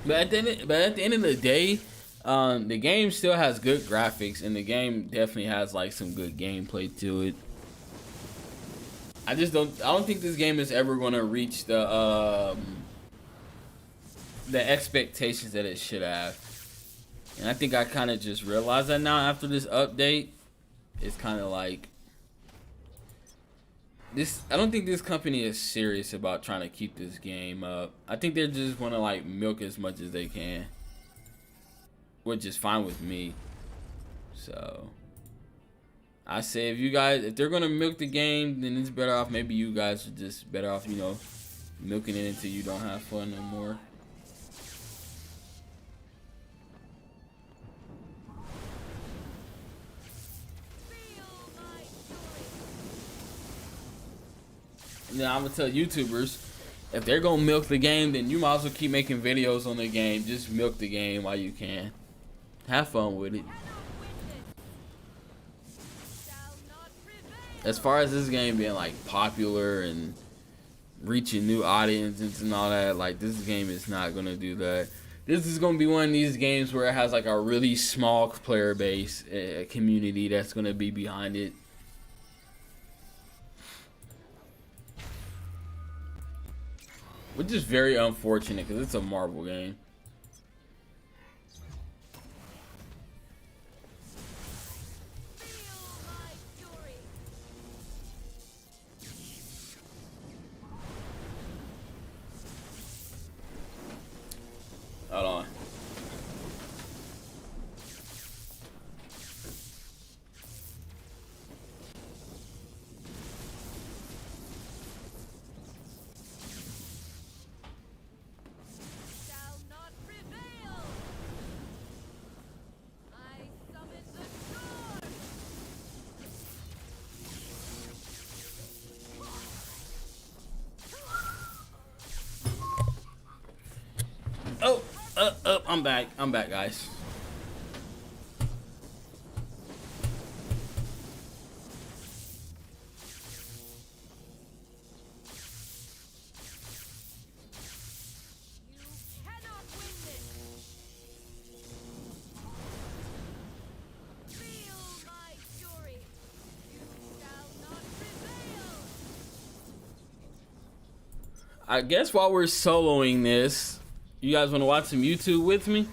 But at the end of the day, the game still has good graphics, and the game definitely has like some good gameplay to it. I don't think this game is ever gonna reach the expectations that it should have. And I think I kind of just realized that now after this update. It's kind of like this. I don't think this company is serious about trying to keep this game up. I think they just want to like milk as much as they can, which is fine with me. So I say if they're gonna milk the game, then it's better off. Maybe you guys are just better off, you know, milking it until you don't have fun no more. And then I'm gonna tell YouTubers, if they're gonna milk the game, then you might as well keep making videos on the game. Just milk the game while you can. Have fun with it. As far as this game being like popular and reaching new audiences and all that, like, this game is not gonna do that. This is gonna be one of these games where it has like a really small player base, a community that's gonna be behind it. Which is very unfortunate because it's a Marvel game. Hold on. I'm back. I'm back, guys. I guess while we're soloing this, you guys want to watch some YouTube with me?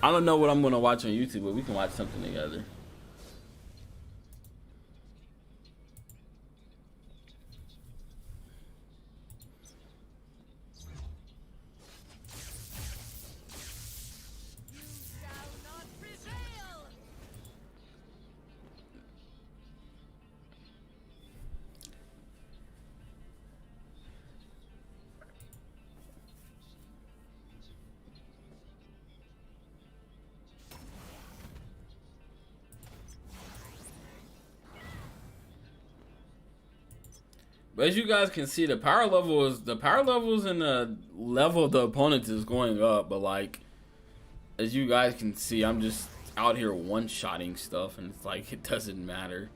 I don't know what I'm going to watch on YouTube, but we can watch something together. But as you guys can see, the power levels and the level of the opponents is going up. But like, as you guys can see, I'm out here one-shotting stuff, and it's like it doesn't matter.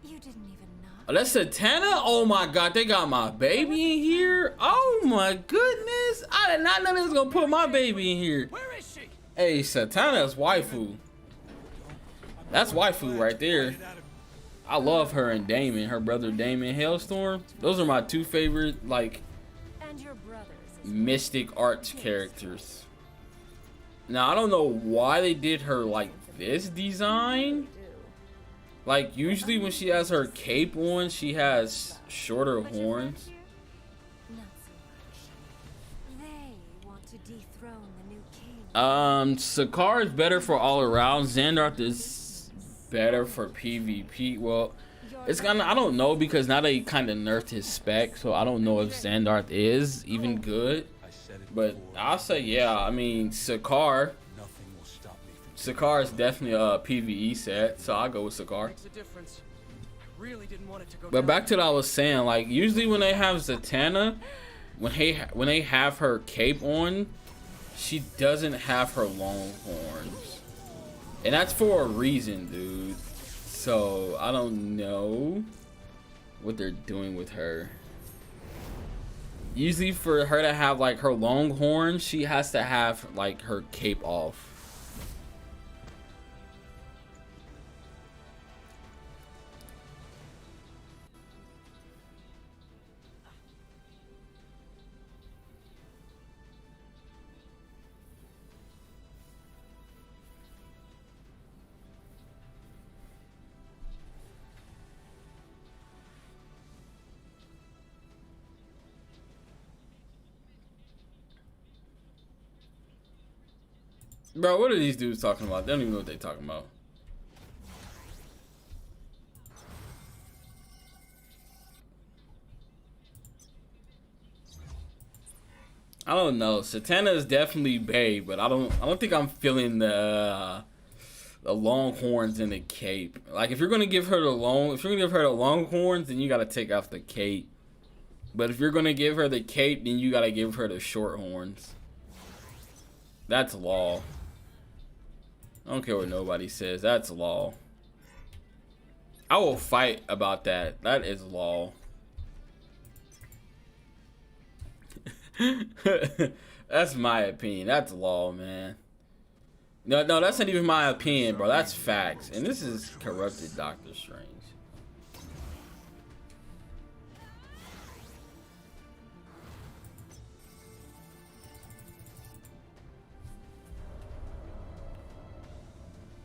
You didn't even knock. Oh, that's Satana? Oh my god, they got my baby in here? Oh my goodness. I did not know they was gonna put my baby in here. Where is she? Hey, Satana's waifu. That's waifu right there. I love her and Damon, her brother Damon Hailstorm. Those are my two favorite, like, And your brothers. mystic arts characters. Now, I don't know why they did her like this design. Like, usually when she has her cape on, she has shorter horns. Not so much. They want to dethrone the new king. Sakaar is better for all around. Xandarth is better for PvP. Well, it's kind of, I don't know, because now they kind of nerfed his spec, so I don't know if Xandarth is even good. But I'll say, yeah, I mean, Sakaar is definitely a PvE set, so I'll go with Sakaar. Makes a difference. Really didn't want it to go But down. back to what I was saying, like, usually when they have Zatanna, when they have her cape on, she doesn't have her long horns. And that's for a reason, dude. So, I don't know what they're doing with her. Usually for her to have, like, her long horns, she has to have, like, her cape off. Bro, what are these dudes talking about? They don't even know what they're talking about. I don't know. Satana is definitely bae, but I don't think I'm feeling the long horns and the cape. Like, if you're gonna give her the long horns, then you gotta take off the cape. But if you're gonna give her the cape, then you gotta give her the short horns. That's law. I don't care what nobody says. That's law. I will fight about that. That is law. That's my opinion. That's law, man. No, that's not even my opinion, bro. That's facts. And this is corrupted Doctor Strange.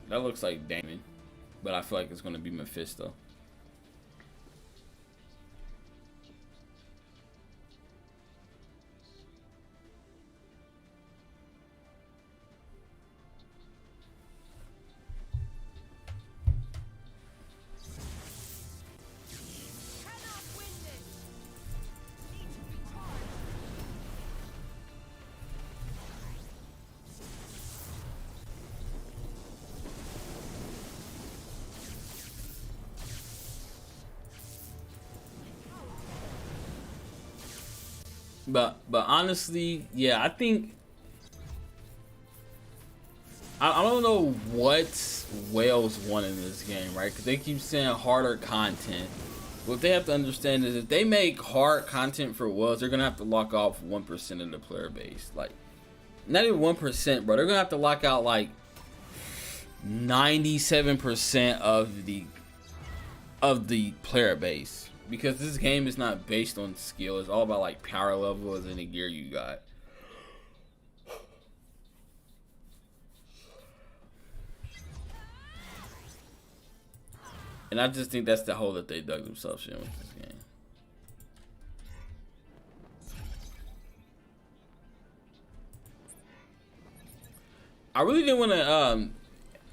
That looks like Damon, but I feel like it's gonna be Mephisto. Cannot win this. But honestly, yeah, I think I don't know what whales want in this game, right? Because they keep saying harder content. What they have to understand is if they make hard content for whales, they're gonna have to lock off 1% of the player base. Like, not even 1%, bro. They're gonna have to lock out like 97% of the player base. Because this game is not based on skill. It's all about like power levels and the gear you got. And I just think that's the hole that they dug themselves in with this game. I really didn't want to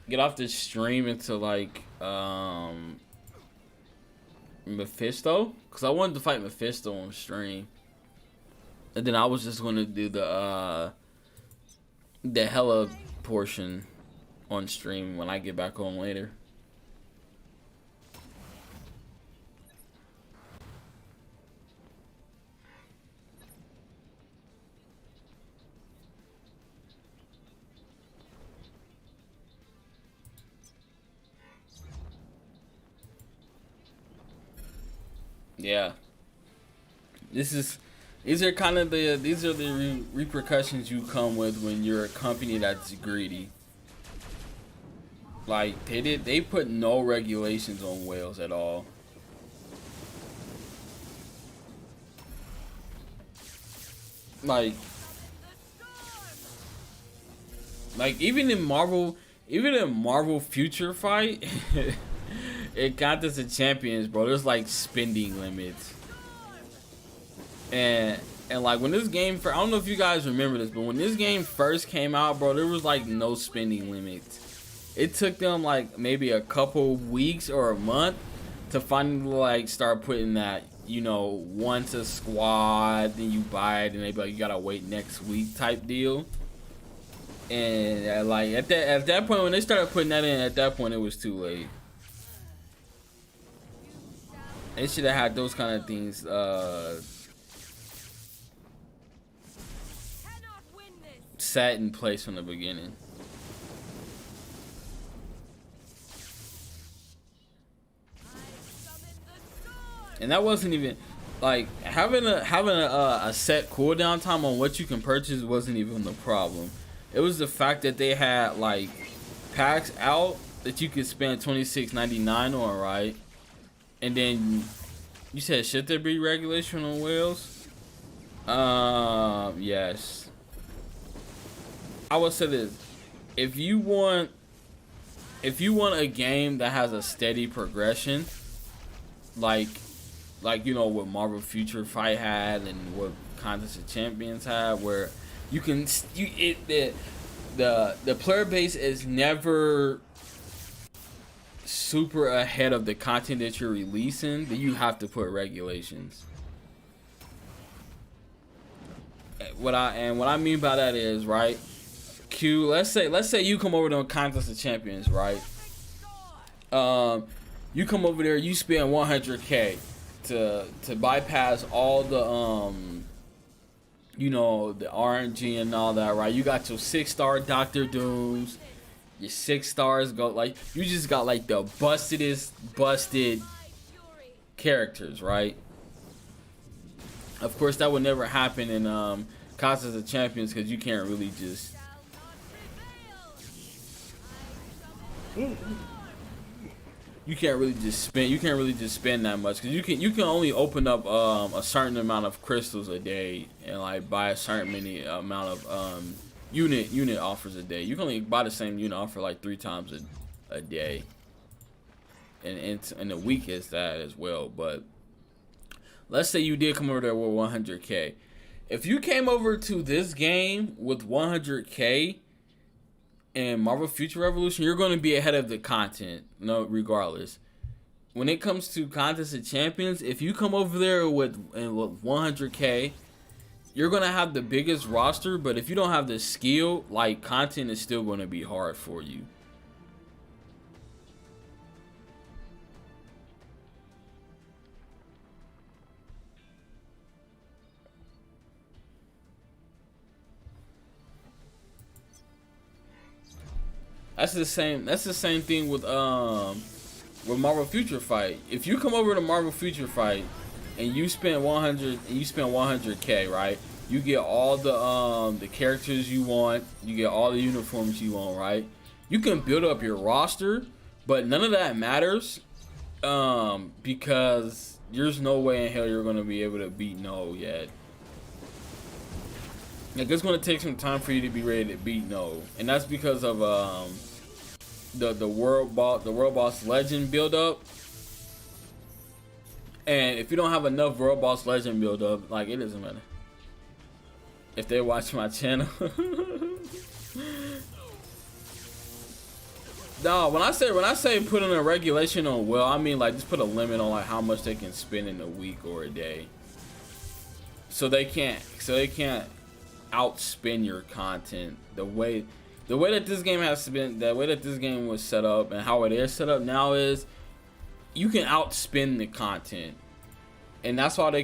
get off this stream into like Mephisto, because I wanted to fight Mephisto on stream, and then I was just going to do the Hela portion on stream when I get back home later. Yeah. These are kind of the repercussions you come with when you're a company that's greedy. Like they put no regulations on whales at all. Like even in Marvel Future Fight, it got this in Champions, bro. There's like spending limits. And like when this game I don't know if you guys remember this, but when this game first came out, bro, there was like no spending limits. It took them like maybe a couple weeks or a month to finally like start putting that, you know, once a squad, then you buy it, and they be like, you gotta wait next week type deal. And like at that point when they started putting that in, at that point it was too late. They should have had those kind of things set in place from the beginning. And that wasn't even like having a set cooldown time on what you can purchase wasn't even the problem. It was the fact that they had like packs out that you could spend $26.99 on, right? And then you said, should there be regulation on whales? Yes. I would say this: if you want a game that has a steady progression, like you know what Marvel Future Fight had and what Contest of Champions had, where you can the player base is never super ahead of the content that you're releasing, then you have to put regulations. What I mean by that is, right, Q, let's say you come over to a Contest of Champions, right? You come over there, you spend 100K to bypass all the you know, the RNG and all that, right? You got your 6-star Dr. Dooms, your 6 stars go, like, you just got like the busted characters, right? Of course that would never happen in Contest of Champions, because you can't really just spend that much, because you can only open up a certain amount of crystals a day and like buy a certain many amount of unit offers a day. You can only buy the same unit offer like 3 times a day, and the week is that as well. But let's say you did come over there with 100K. If you came over to this game with 100K in Marvel Future Revolution, you're going to be ahead of the content, no, regardless. When it comes to Contest of Champions, if you come over there with 100K, you're going to have the biggest roster, but if you don't have the skill, like, content is still going to be hard for you. That's the same thing with Marvel Future Fight. If you come over to Marvel Future Fight and you spend 100K, right? You get all the characters you want, you get all the uniforms you want, right? You can build up your roster, but none of that matters because there's no way in hell you're gonna be able to beat No yet. Like, it's gonna take some time for you to be ready to beat No, and that's because of the world boss legend build up. And if you don't have enough world boss legend build up, like, it doesn't matter if they watch my channel. No, when I say put in a regulation on, well, I mean like just put a limit on like how much they can spend in a week or a day, so they can't outspend your content. The way that this game was set up and how it is set up now is you can outspend the content, and that's why they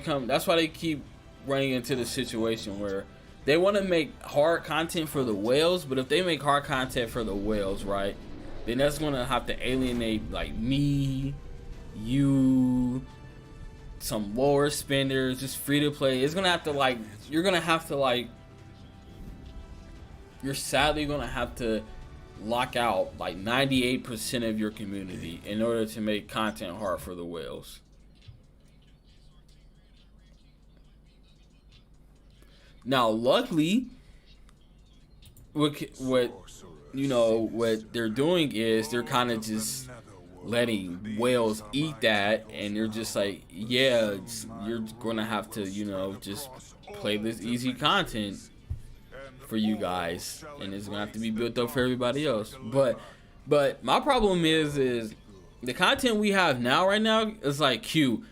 keep running into the situation where they want to make hard content for the whales, but if they make hard content for the whales, right, then that's going to have to alienate like me, you, some lower spenders, just free to play. It's gonna have to like, you're gonna have to like, you're sadly gonna have to lock out like 98% of your community in order to make content hard for the whales. Now, luckily, what you know, what they're doing is they're kind of just letting whales eat that, and they're just like, yeah, you're gonna have to, you know, just play this easy content for you guys, and it's gonna have to be built up for everybody else. But my problem is the content we have now right now is like Q.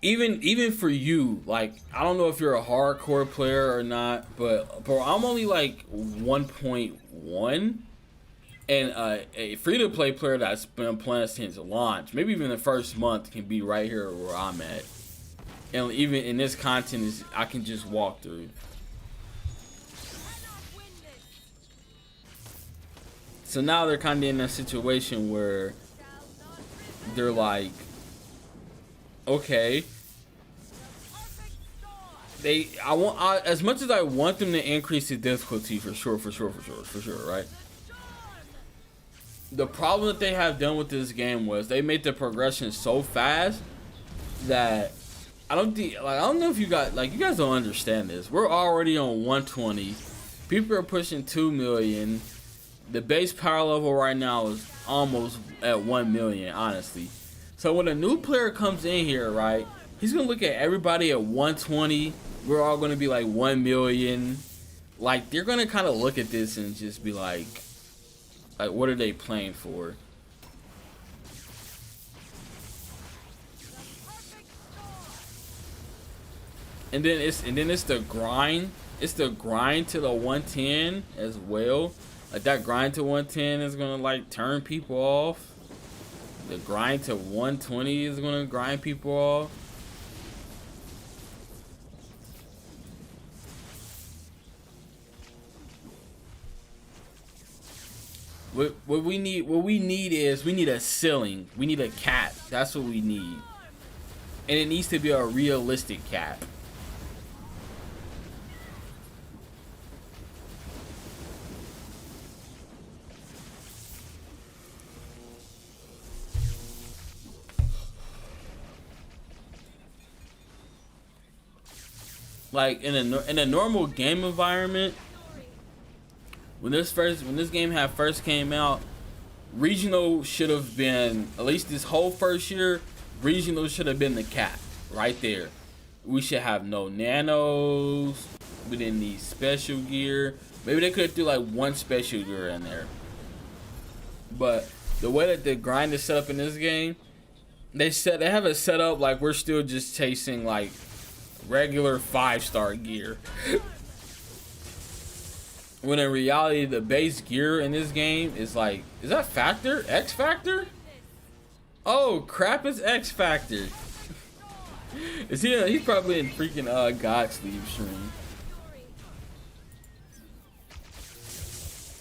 Even for you, like, I don't know if you're a hardcore player or not, but bro, I'm only like 1.1, and a free-to-play player that's been playing since launch, maybe even the first month, can be right here where I'm at. And even in this content is I can just walk through. So now they're kind of in a situation where they're like, okay, as much as I want them to increase the difficulty for sure, right? The problem that they have done with this game was they made the progression so fast that I don't know if you guys don't understand this. We're already on 120. People are pushing 2 million. The base power level right now is almost at 1 million, honestly. So when a new player comes in here, right, he's gonna look at everybody at 120. We're all gonna be like 1 million. Like, they're gonna kind of look at this and just be like, what are they playing for? And then it's the grind. It's the grind to the 110 as well. Like, that grind to 110 is gonna like turn people off. The grind to 120 is gonna grind people off. What we need is a ceiling. We need a cap. That's what we need. And it needs to be a realistic cap. Like in a normal game environment, when this game had first came out, regional should have been, at least this whole first year, regional should have been the cap right there. We should have no nanos. We didn't need special gear. Maybe they could do like one special gear in there. But the way that the grind is set up in this game, they have it set up like we're still just chasing like regular 5-star gear. When in reality, the base gear in this game is like, is that Factor? X Factor? Oh crap, it's X Factor. Is he? He's probably in freaking Godsleeve stream.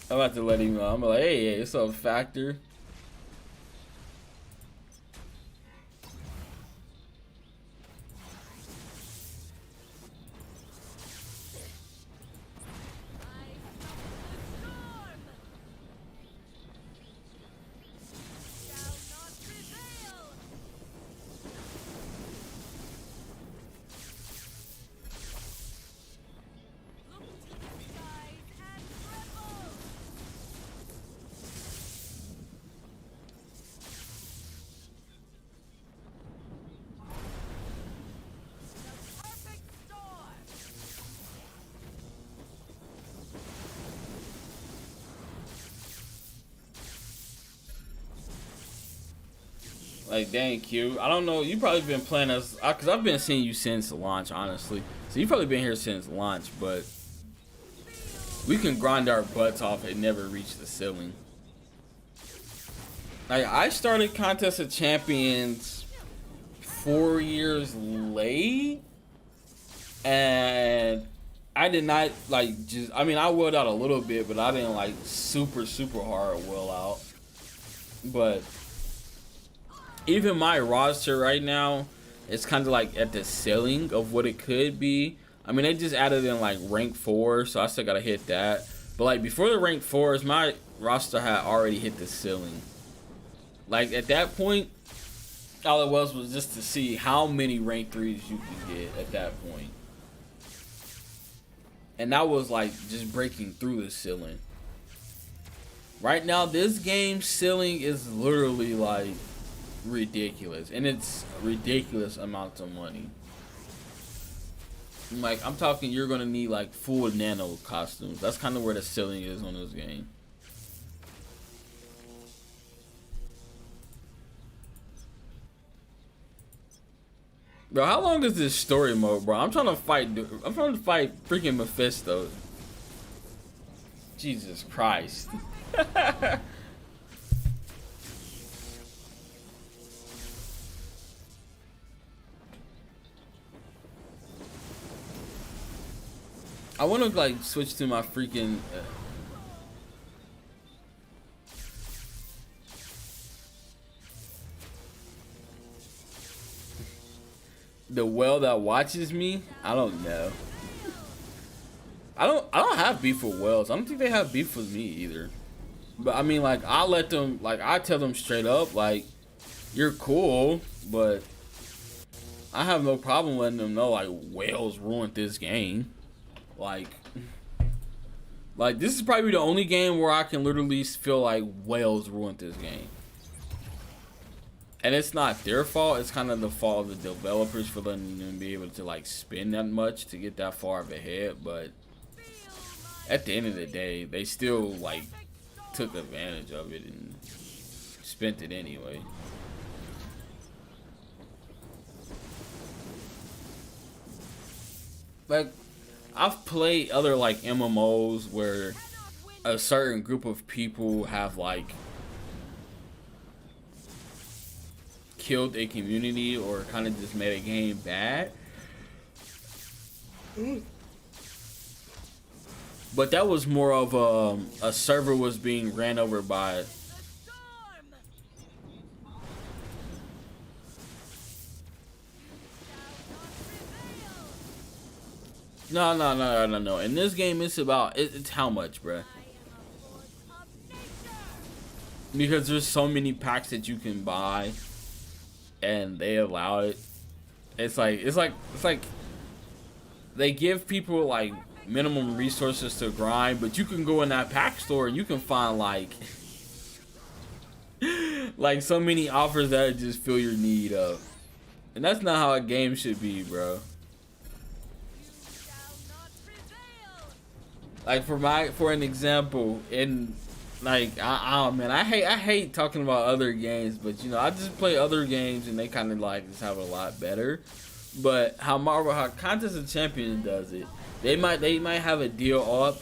I'm about to let him know. I'm like, hey, what's up, Factor? Like, dang, Q. I don't know. You probably been playing us, because I've been seeing you since launch, honestly. So you probably been here since launch, but we can grind our butts off and never reach the ceiling. Like, I started Contest of Champions 4 years late, and I did not like just. I mean, I willed out a little bit, but I didn't like super hard will out. But even my roster right now it's kind of like at the ceiling of what it could be. I mean, they just added in like rank 4, so I still gotta hit that. But like before the rank 4s, my roster had already hit the ceiling. Like at that point, all it was just to see how many rank 3s you can get at that point. And that was like just breaking through the ceiling. Right now, this game's ceiling is literally like ridiculous, and it's ridiculous amounts of money. Like, I'm talking, you're gonna need like full nano costumes. That's kind of where the ceiling is on this game. Bro, how long is this story mode, bro? I'm trying to fight freaking Mephisto. Jesus Christ. I want to like switch to my freaking the well that watches me. I don't know. I don't have beef with whales. I don't think they have beef with me either. But I mean, like, I let them, like, I tell them straight up, like, you're cool, but I have no problem letting them know, like, whales ruined this game. Like this is probably the only game where I can literally feel like whales ruined this game. And it's not their fault, it's kind of the fault of the developers for letting them be able to, like, spend that much to get that far of ahead, but at the end of the day, they still, like, took advantage of it and spent it anyway. Like, I've played other like MMOs where a certain group of people have like killed a community or kind of just made a game bad. But that was more of a server was being ran over by No. In this game, it's about it's how much, bruh. Because there's so many packs that you can buy, and they allow it. It's like they give people like minimum resources to grind, but you can go in that pack store and you can find like like so many offers that just fill your need up, and that's not how a game should be, bro. Like for an example, in like I hate talking about other games, but you know I just play other games and they kind of like just have a lot better. But how Contest of Champions does it, they might have a deal up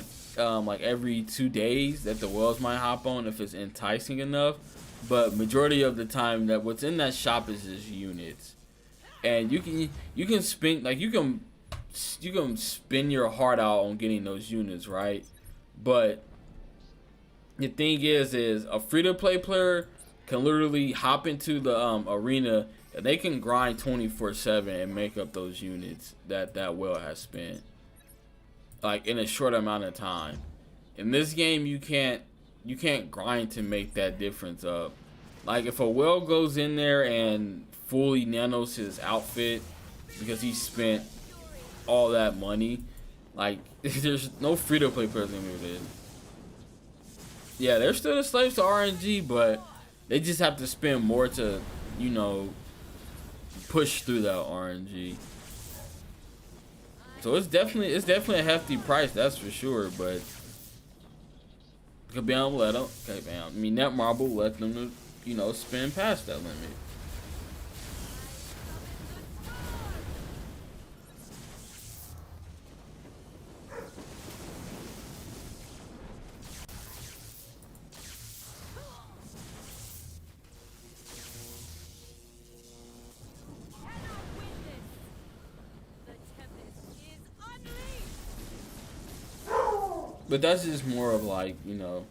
like every 2 days that the whales might hop on if it's enticing enough. But majority of the time, that what's in that shop is just units, and you can spend like you can spin your heart out on getting those units, right? But the thing is a free-to-play player can literally hop into the arena. They can grind 24/7 and make up those units that whale has spent, like in a short amount of time. In this game, you can't grind to make that difference up. Like if a whale goes in there and fully nanos his outfit because he spent all that money, like there's no free-to-play players gonna do it. Yeah, they're still the slaves to RNG, but they just have to spend more to, you know, push through that RNG. So it's definitely a hefty price, that's for sure. But Kabam let them. I mean, Netmarble let them to, you know, spin past that limit. But that's just more of like, you know,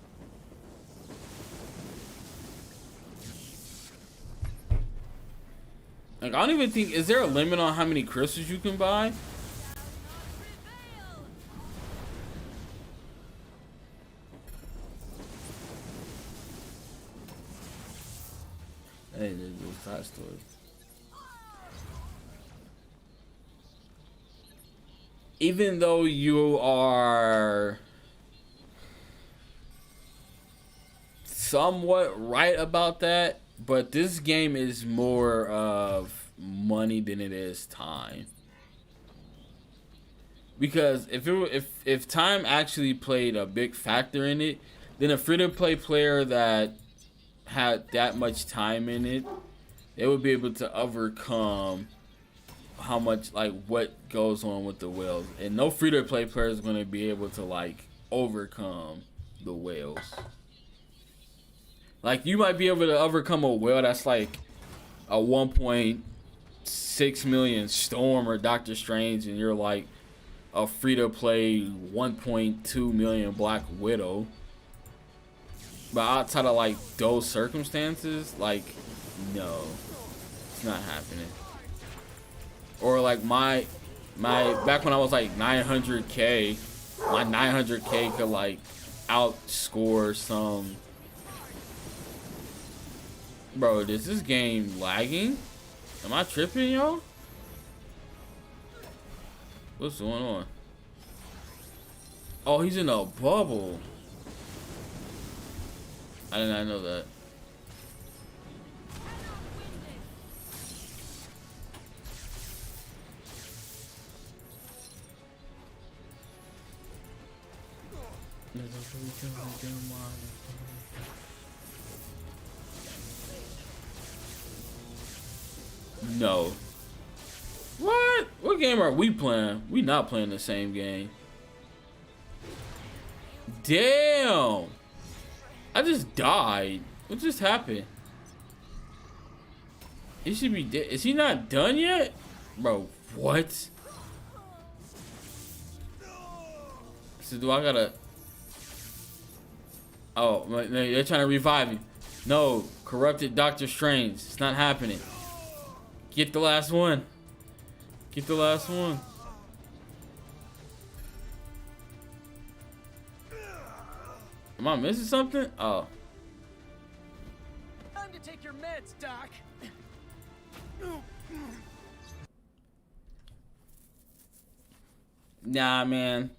Like, I don't even think, is there a limit on how many crystals you can buy? Hey, there's a side story. Even though you are somewhat right about that, but this game is more of money than it is time. Because if time actually played a big factor in it, then a free-to-play player that had that much time in it, they would be able to overcome how much, like, what goes on with the whales. And no free-to-play player is going to be able to, like, overcome the whales. Like, you might be able to overcome a whale that's like a 1.6 million Storm or Doctor Strange, and you're like a free-to-play 1.2 million Black Widow. But outside of like those circumstances, like, no, it's not happening. Or like my back when I was like 900k, my 900k could like outscore some. Bro, is this game lagging? Am I tripping, y'all? What's going on? Oh, he's in a bubble. I did not know that. No. What? What game are we playing? We not playing the same game. Damn. I just died. What just happened? He should be dead. Is he not done yet? Bro, what? So do I gotta... Oh, they're trying to revive him. No, corrupted Doctor Strange. It's not happening. Get the last one. Get the last one. Am I missing something? Oh. Time to take your meds, Doc. Nah, man.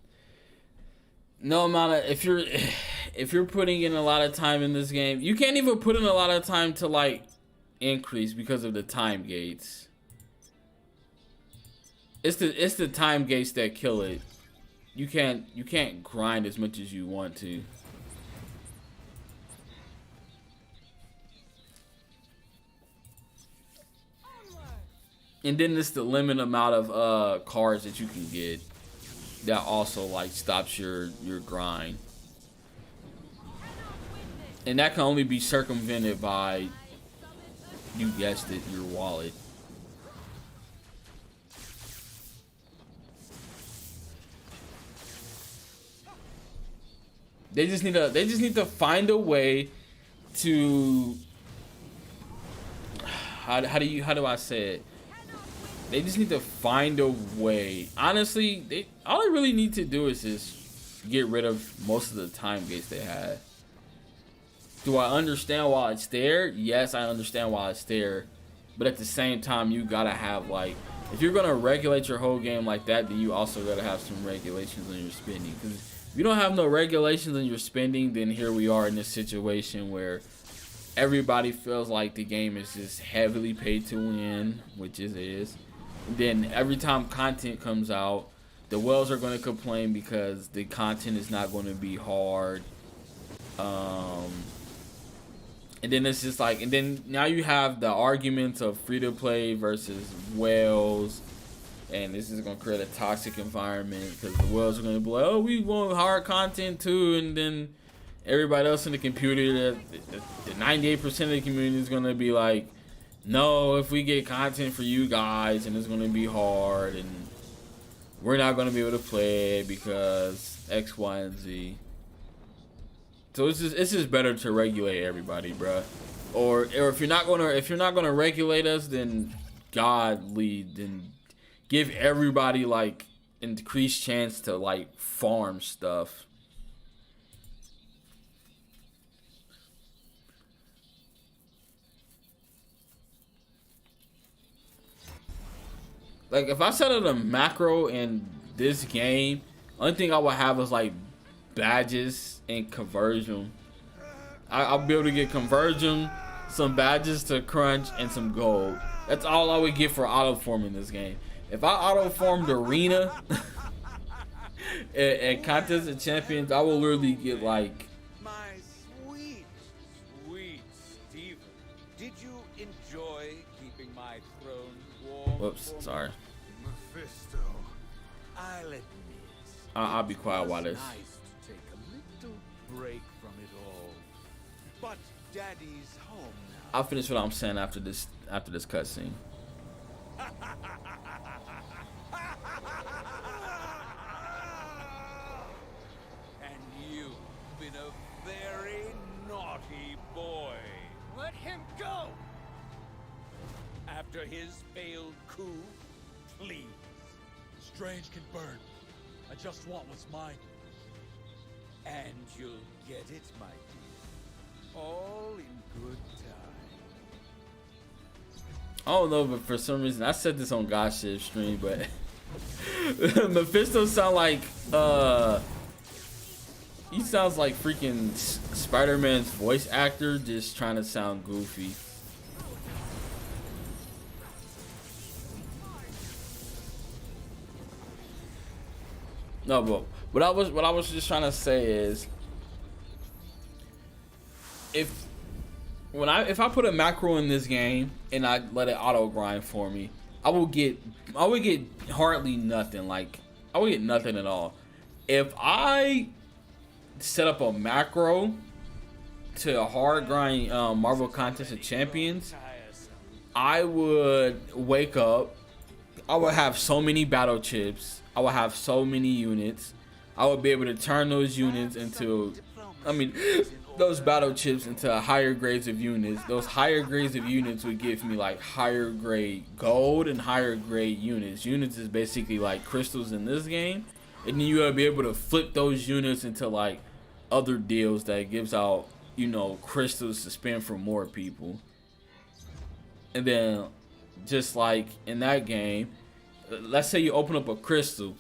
No amount of, if you're putting in a lot of time in this game, you can't even put in a lot of time to like increase because of the time gates. It's the time gates that kill it. You can't grind as much as you want to. And then it's the limited amount of cards that you can get that also like stops your grind. And that can only be circumvented by, you guessed it, your wallet. They just need to find a way to how do I say it? They just need to find a way. Honestly, all they really need to do is just get rid of most of the time gates they had. Do I understand why it's there? Yes, I understand why it's there. But at the same time, you gotta have, like, if you're gonna regulate your whole game like that, then you also gotta have some regulations on your spending. Because if you don't have no regulations on your spending, then here we are in this situation where everybody feels like the game is just heavily paid to win, which it is. Then every time content comes out, the whales are going to complain because the content is not going to be hard. And then it's just like, and then now you have the arguments of free to play versus whales, and this is going to create a toxic environment because the whales are going to be like, oh, we want hard content too, and then everybody else in the computer, the 98% of the community is going to be like, no, if we get content for you guys and it's going to be hard and we're not going to be able to play it because X, Y, and Z. So it's just better to regulate everybody, bruh. Or if you're not gonna regulate us, then godly than give everybody like increased chance to like farm stuff. Like if I set up a macro in this game, only thing I would have is like badges and conversion. I'll be able to get conversion, some badges to crunch, and some gold. That's all I would get for auto forming this game. If I auto formed arena and contest of champions, I will literally get like. My sweet, sweet Stephen. Did you enjoy keeping my throne warm? Whoops, sorry. Mephisto. I'll admit. I'll be quiet while this. Nice to take a little break from it all. But Daddy's home now. I'll finish what I'm saying after this cutscene. And you've been a very naughty boy. Let him go! After his failed coup, please. Strange can burn. I just want what's mine. And you'll get it, my dear. All in good time. I don't know, but for some reason I said this on Gossip stream, but Mephisto sound like he sounds like freaking Spider-Man's voice actor just trying to sound goofy. No, but what I was just trying to say is if I put a macro in this game and I let it auto grind for me, I would get hardly nothing. Like I would get nothing at all. If I set up a macro to hard grind Marvel Contest of Champions, I would wake up. I would have so many battle chips. I would have so many units. I would be able to turn those units into, those battle chips into higher grades of units. Those higher grades of units would give me like higher grade gold and higher grade units. Units is basically like crystals in this game. And then you gotta be able to flip those units into like other deals that gives out, crystals to spend for more people. And then just like in that game, let's say you open up a crystal.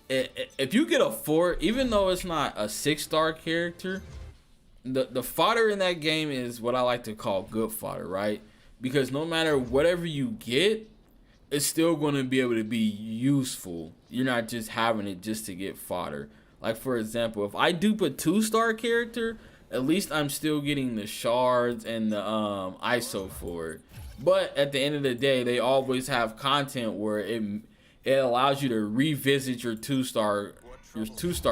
If you get a 4, even though it's not a 6-star character, the fodder in that game is what I like to call good fodder, right? Because no matter whatever you get, it's still going to be able to be useful. You're not just having it just to get fodder. Like for example, if I dupe a 2-star character, at least I'm still getting the shards and the ISO for it. But at the end of the day, they always have content where it allows you to revisit your 2-star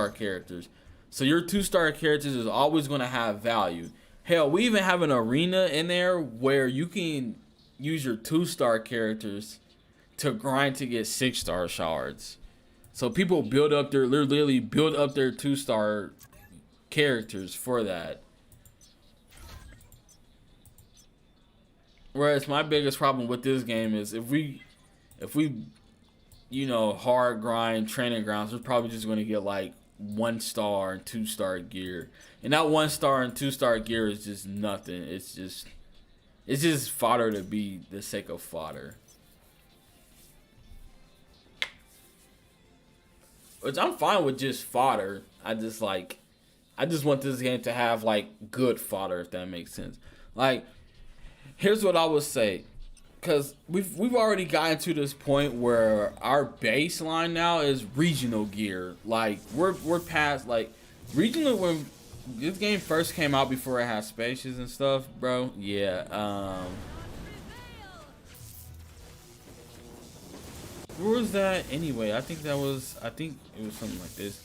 characters. So your 2-star characters is always going to have value. Hell, we even have an arena in there where you can use your 2-star characters to grind to get 6-star shards. So people literally build up their 2-star characters for that. Whereas my biggest problem with this game is if we hard grind training grounds, we're probably just going to get like 1-star and 2-star gear. And that 1-star and 2-star gear is just nothing. It's just fodder to be the sake of fodder. Which I'm fine with just fodder. I just want this game to have like good fodder, if that makes sense. Like, here's what I would say. Because we've already gotten to this point where our baseline now is regional gear. Like we're past like regional. When this game first came out before it had spaces and stuff, bro. Yeah. Where was that anyway? I think it was something like this.